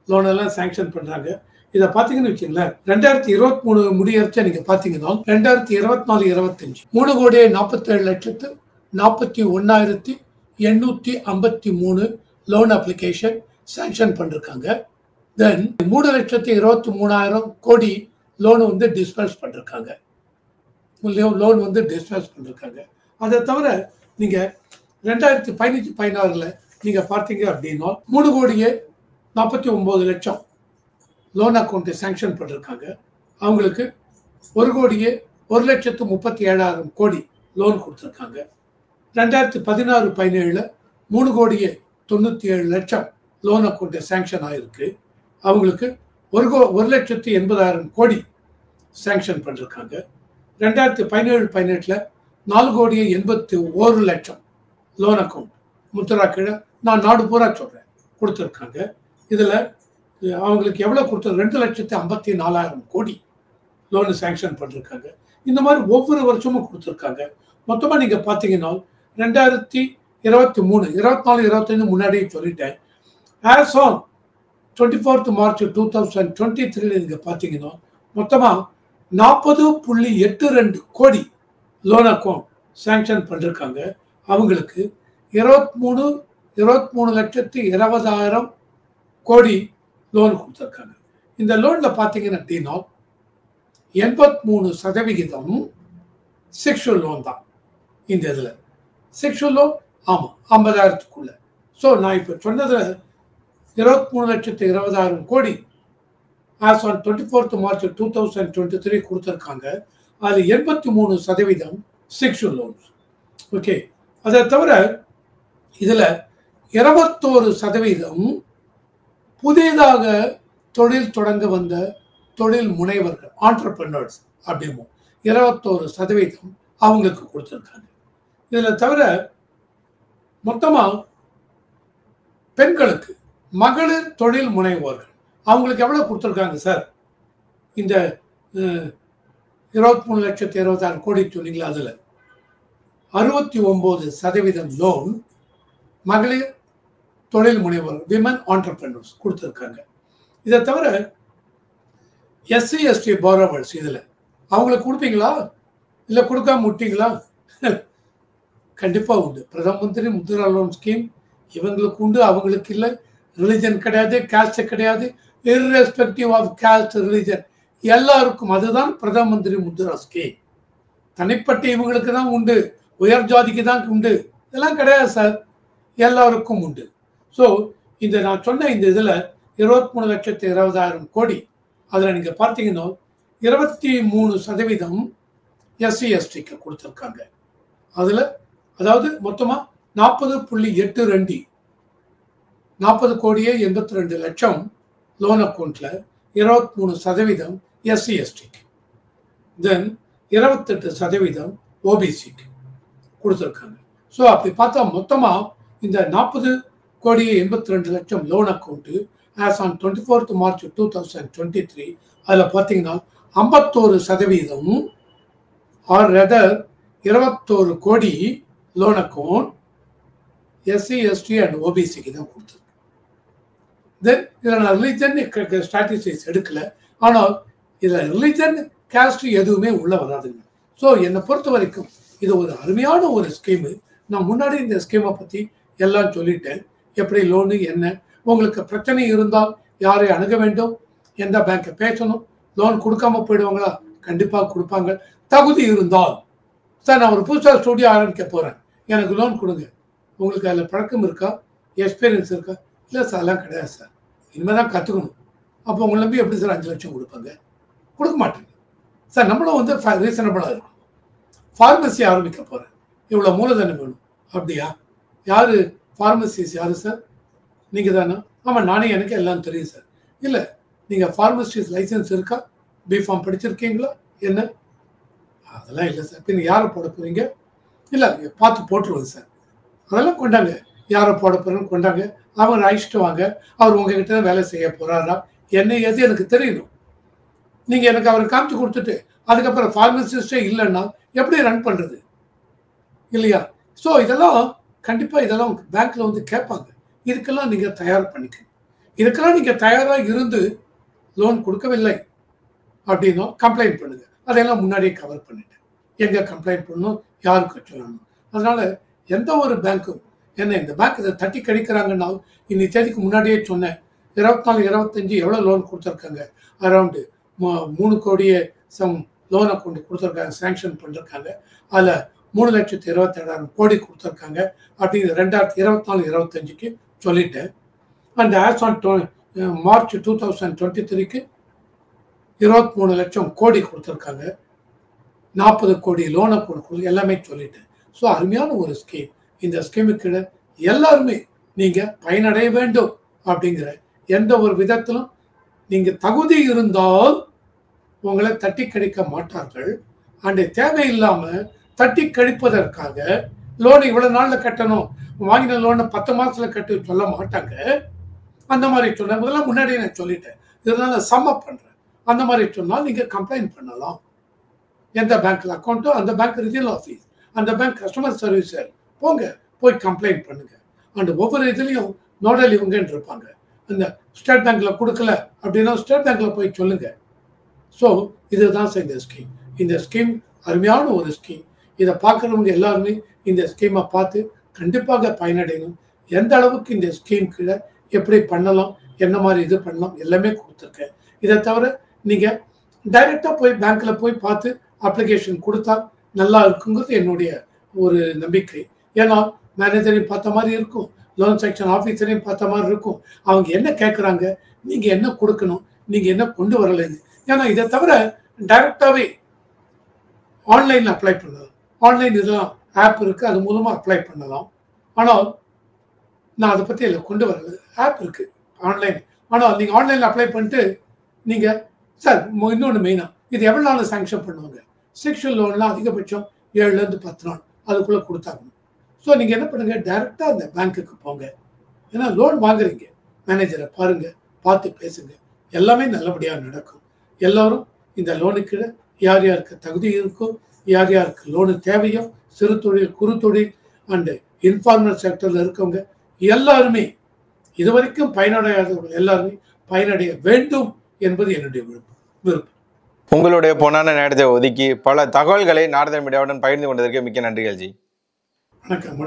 லோனெல்லாம் சேங்ஷன் பண்ணுறாங்க. இதை பார்த்தீங்கன்னு வச்சுங்களேன், 2023 முடியறச்ச நீங்கள் பார்த்தீங்கன்னா 2024-25 3,47,41,853 லோன் அப்ளிகேஷன் சேங்ஷன் பண்ணிருக்காங்க. தென் 3,23,000 கோடி லோன் வந்து டிஸ்பர்ஸ் பண்ணிருக்காங்க. லோன் வந்து டிஸ்பர்ஸ் பண்ணிருக்காங்க. அதை தவிர நீங்கள் 2015-16 நீங்கள் பார்த்தீங்க அப்படின்னா 3,49,00,000 லோன் அக்கௌண்ட்டை சேங்ஷன் பண்ணிருக்காங்க. அவங்களுக்கு 1,01,37,000 கோடி லோன் கொடுத்துருக்காங்க. 2016-17 3,97,00,000 லோன் அக்கௌண்ட்டை சேங்ஷன் ஆகிருக்கு. அவங்களுக்கு 1,80,000 கோடி சாங்ஷன் பண்ணிருக்காங்க. 2017-18 4,81,00,000 லோன் அக்கௌண்ட் முத்ரா கீழே நான் நாடு பூரா சொல்றேன் கொடுத்துருக்காங்க. இதுல அவங்களுக்கு எவ்வளவு கொடுத்தது 2,54,000 கோடி லோனு சாங்ஷன் பண்ணிருக்காங்க. இந்த மாதிரி ஒவ்வொரு வருஷமும் கொடுத்துருக்காங்க. மொத்தமா நீங்க பாத்தீங்கன்னா 2023, 24, 25 முன்னாடியே சொல்லிட்டேன். ஆஸ் ஆன் 24th March 2023 நீங்க பாத்தீங்கன்னா மொத்தமா 40.82 கோடி லோன் அக்கௌண்ட் சாங்ஷன் பண்ணிருக்காங்க. அவங்களுக்கு 23,20,000 கோடி லோன் கொடுத்துருக்காங்க. இந்த லோன்ல பாத்தீங்கன்னா 83% செக்ஷுவல் லோன் தான். இந்த இதுல செக்ஷுவல் லோன் ஆமா 50,000க்குள்ள. ஸோ நான் இப்ப சொன்னதுல 23,20,000 கோடி ஆஸ் ஆன் 24th March 2023 கொடுத்துருக்காங்க. அது 83% செக்ஷுவல் லோன்ஸ். ஓகே, அதை தவிர இதுல 21% புதிதாக தொழில் தொடங்க வந்த தொழில் முனைவர்கள் ஆண்டர்பிரனர்ஸ் அப்படிமோ 21% அவங்களுக்கு கொடுத்துருக்காங்க. இதுல தவிர மொத்தமா பெண்களுக்கு மகளிர் தொழில் முனைவோர்கள் அவங்களுக்கு எவ்வளவு கொடுத்துருக்காங்க சார்? இந்த 23,20,000 கோடி சொன்னீங்களா, அதுல 69% லோன் மகளிர் தொழில் முனைவோர்கள் விமன் ஆண்டர்பிரனர்ஸ் கொடுத்துருக்காங்க. இதை தவிர SC ST borrowers இதுல அவங்களுக்கு கொடுப்பீங்களா இல்ல கொடுக்காம விட்டீங்களா? கண்டிப்பா உண்டு. பிரதம மந்திரி முத்ரா லோன் ஸ்கீம் இவங்களுக்கு உண்டு, அவங்களுக்கு இல்லை. ரிலிஜன் கிடையாது, காஸ்ட் கிடையாது, irrespective ஆஃப் காஸ்ட் ரிலிஜன் எல்லாருக்கும். அதுதான் பிரதம மந்திரி முத்ரா ஸ்கீம். தனிப்பட்ட இவங்களுக்கு தான் உண்டு, உயர் ஜாதிக்கு தான் உண்டு, இதெல்லாம் கிடையாது சார், எல்லாருக்கும் உண்டு. ஸோ இந்த நான் சொன்ன இந்த இதுல 23,20,000 கோடி அதுல நீங்க பார்த்தீங்கன்னா 23% SC STக்கு கொடுத்துருக்காங்க. அதுல அதாவது மொத்தமா 40.82 40,82,00,000 லோன் அக்கௌண்ட்ல 23% SC STக்கு, தென் 28% OBCக்கு கொடுத்துருக்காங்க. ஸோ அப்படி பார்த்தா மொத்தமா இந்த 40,82,00,000 loan account as on 24th March 2023 அதுல பார்த்தீங்கன்னா 51% ஆர் ரெதர் 21 கோடி loan account SC ST and OBCக்கு தான் கொடுத்துருக்கு. தென் இதில் நான் ரிலிஜன் ஸ்ட்ராட்டஜிஸ் எடுக்கல, ஆனால் இதில் ரிலிஜன் காஸ்ட் எதுவுமே உள்ள வராதுங்க. ஸோ என்னை பொறுத்த வரைக்கும் இது ஒரு அருமையான ஒரு ஸ்கீமு. நான் முன்னாடி இந்த ஸ்கீமை பற்றி எல்லாம் சொல்லிட்டேன். எப்படி லோனு என்ன, உங்களுக்கு பிரச்சனை இருந்தால் யாரை அணுக வேண்டும், எந்த பேங்கை பேசணும், லோன் கொடுக்காம போயிடுவாங்களா, கண்டிப்பாக கொடுப்பாங்க. தகுதி இருந்தால் சார் நான் ஒரு புதுசாக ஸ்டூடியோ ஆரம்பிக்க போகிறேன், எனக்கு லோன் கொடுங்க, உங்களுக்கு அதில் பழக்கம் இருக்கா, எக்ஸ்பீரியன்ஸ் இருக்கா? இல்லை சார் அதெல்லாம் கிடையாது சார், இனிமேல் தான் கற்றுக்கணும். அப்போ உங்களை நம்பி எப்படி சார் 5 லட்சம் கொடுப்பாங்க? கொடுக்க மாட்டேங்க சார். நம்மளும் வந்து ரீசனபிளாக இருக்கும். ஃபார்மசி ஆரம்பிக்க போகிறேன், இவ்வளோ மூலதனம் வேணும். அப்படியா? யார் ஃபார்மசிஸ் யார் சார்? நீங்கள் தானே? ஆமாம் நானே, எனக்கு எல்லாம் தெரியும் சார். இல்லை நீங்கள் ஃபார்மசிஸ்ட் லைசன்ஸ் இருக்கா, பிஃபார்ம் படிச்சிருக்கீங்களா என்ன? அதெல்லாம் இல்லை சார். பின்ன யாரை போட போகிறீங்க? இல்லை பார்த்து போட்டுருவோம் சார். அதெல்லாம் கொண்டாங்க, யாரை போட போகிறோன்னு கொண்டாங்க, அவங்க அழைச்சிட்டு வாங்க. அவர் உங்ககிட்ட தான் வேலை செய்ய போகிறாரா என்ன எது எனக்கு தெரியணும். நீங்கள் எனக்கு அவரை காமிச்சு கொடுத்துட்டு அதுக்கப்புறம் ஃபார்மசிஸ்டே இல்லைன்னா எப்படி ரன் பண்ணுறது இல்லையா? ஸோ இதெல்லாம் கண்டிப்பாக இதெல்லாம் பேங்க்கில் வந்து கேட்பாங்க. இதுக்கெல்லாம் நீங்கள் தயார் பண்ணிக்கணும். இதுக்கெல்லாம் நீங்கள் தயாராக இருந்து லோன் கொடுக்கவில்லை அப்படின்னா கம்ப்ளைண்ட் பண்ணுங்க. அதையெல்லாம் முன்னாடியே கவர் பண்ணிட்டேன். எங்கே கம்ப்ளைண்ட் பண்ணணும், யாருக்கு சொல்லணும். அதனால எந்த ஒரு பேங்க்கும் என்ன இந்த பேங்க் இதை தட்டி கழிக்கிறாங்கன்னா, இன்னைக்கு தேதிக்கு முன்னாடியே சொன்னேன், 24, 25 எவ்வளோ லோன் கொடுத்துருக்காங்க, அரௌண்டு 3 கோடியே சம் லோன் அக்கௌண்ட் கொடுத்துருக்காங்க, சாங்ஷன் பண்ணிருக்காங்க. அதில் 3,27,000 கோடி கொடுத்துருக்காங்க அப்படின்னு 2024, 25க்கு சொல்லிட்டேன். அண்ட் ஆஸ் ஆன் March 2023க்கு 23 லட்சம் கோடி கொடுத்துருக்காங்க, 40 கோடி லோன் அக்கௌண்ட் எல்லாமே சொல்லிட்டேன். ஸோ அருமையான ஒரு ஸ்கீம். இந்த ஸ்கீமுக்கு எல்லாருமே நீங்க பயனடைய வேண்டும் அப்படிங்கிற எந்த ஒரு விதத்திலும் நீங்கள் தகுதி இருந்தால் உங்களை தட்டி கழிக்க மாட்டார்கள். அண்ட் தேவையில்லாமல் தட்டி கழிப்பதற்காக லோன் இவ்வளோ நாளில் கட்டணும், வாங்கின லோனை 10 மாதத்தில் கட்டி சொல்ல மாட்டாங்க. அந்த மாதிரி சொன்ன முதல்ல முன்னாடியே நான் சொல்லிட்டேன், இதனால சம்மப் பண்ணுறேன். அந்த மாதிரி சொன்னால் நீங்கள் கம்ப்ளைண்ட் பண்ணலாம். எந்த பேங்க்கில் அக்கௌண்ட்டோ அந்த பேங்க் ரிஜினல் ஆஃபீஸ், அந்த பேங்க் கஸ்டமர் சர்வீஸ் போங்க, போய் கம்ப்ளைண்ட் பண்ணுங்க. அண்ட் ஒவ்வொரு இதுலேயும் நோடல் இவங்கன்னு இருப்பாங்க. அந்த ஸ்டேட் பேங்க்கில் கொடுக்கல அப்படின்னா ஸ்டேட் பேங்க்கில் போய் சொல்லுங்க. ஸோ இதுதான் சார் இந்த ஸ்கீம். இந்த ஸ்கீம் அருமையான ஒரு ஸ்கீம். இதை பார்க்குறவங்க எல்லாருமே இந்த ஸ்கீமை பார்த்து கண்டிப்பாக பயனடையணும். எந்த அளவுக்கு இந்த ஸ்கீம் கீழே எப்படி பண்ணலாம், என்ன மாதிரி இது பண்ணலாம் எல்லாமே கொடுத்துருக்கேன். இதை தவிர நீங்கள் டைரெக்டாக போய் பேங்க்கில் போய் பார்த்து அப்ளிகேஷன் கொடுத்தா நல்லா இருக்குங்கிறது என்னுடைய ஒரு நம்பிக்கை. ஏன்னா மேனேஜரையும் பார்த்த மாதிரி இருக்கும், லோன் செக்ஷன் ஆஃபீஸரையும் பார்த்த மாதிரி இருக்கும். அவங்க என்ன கேட்குறாங்க, நீங்கள் என்ன கொடுக்கணும், நீங்கள் என்ன கொண்டு வரலைன்னு. ஏன்னா இதை தவிர டைரெக்டாகவே ஆன்லைனில் அப்ளை பண்ணலாம். ஆன்லைன் இதெல்லாம் ஆப் இருக்குது, அது மூலமாக அப்ளை பண்ணலாம். ஆனால் நான் அதை பற்றி இல்லை கொண்டு வரல. ஆப் இருக்குது ஆன்லைன். ஆனால் நீங்கள் ஆன்லைனில் அப்ளை பண்ணிட்டு நீங்கள் சார் இன்னொன்று மெயினாக இது எவ்வளோ நாள் சாங்ஷன் பண்ணுவாங்க. செக்ஷுவல் லோன்லாம் அதிகபட்சம் 7லேருந்து 10 நாள் அதுக்குள்ளே கொடுத்தாங்க. ஸோ நீங்கள் என்ன பண்ணுங்கள், டைரெக்டாக அந்த பேங்க்குக்கு போங்க. ஏன்னா லோன் வாங்குறீங்க, மேனேஜரை பாருங்கள், பார்த்து பேசுங்க, எல்லாமே நல்லபடியாக நடக்கும். எல்லோரும் இந்த லோனுக்கு யார் யாருக்கு தகுதி இருக்கோ, யார் யாருக்கு லோனு தேவையோ, சிறு தொழில், குறு தொழில் அண்டு இன்ஃபார்மல் செக்டரில் இருக்கவங்க எல்லாருமே, இதுவரைக்கும் பயனடையாதவர்கள் எல்லாருமே பயனடைய வேண்டும் என்பது என்னுடைய விருப்பம். உங்களுடைய பொன்னான நேரத்தை ஒதுக்கி பல தகவல்களை நார்தன் மீடியாவுடன் பகிர்ந்து கொண்டதற்கு மிக்க நன்றிகள் ஜி. வணக்கம்.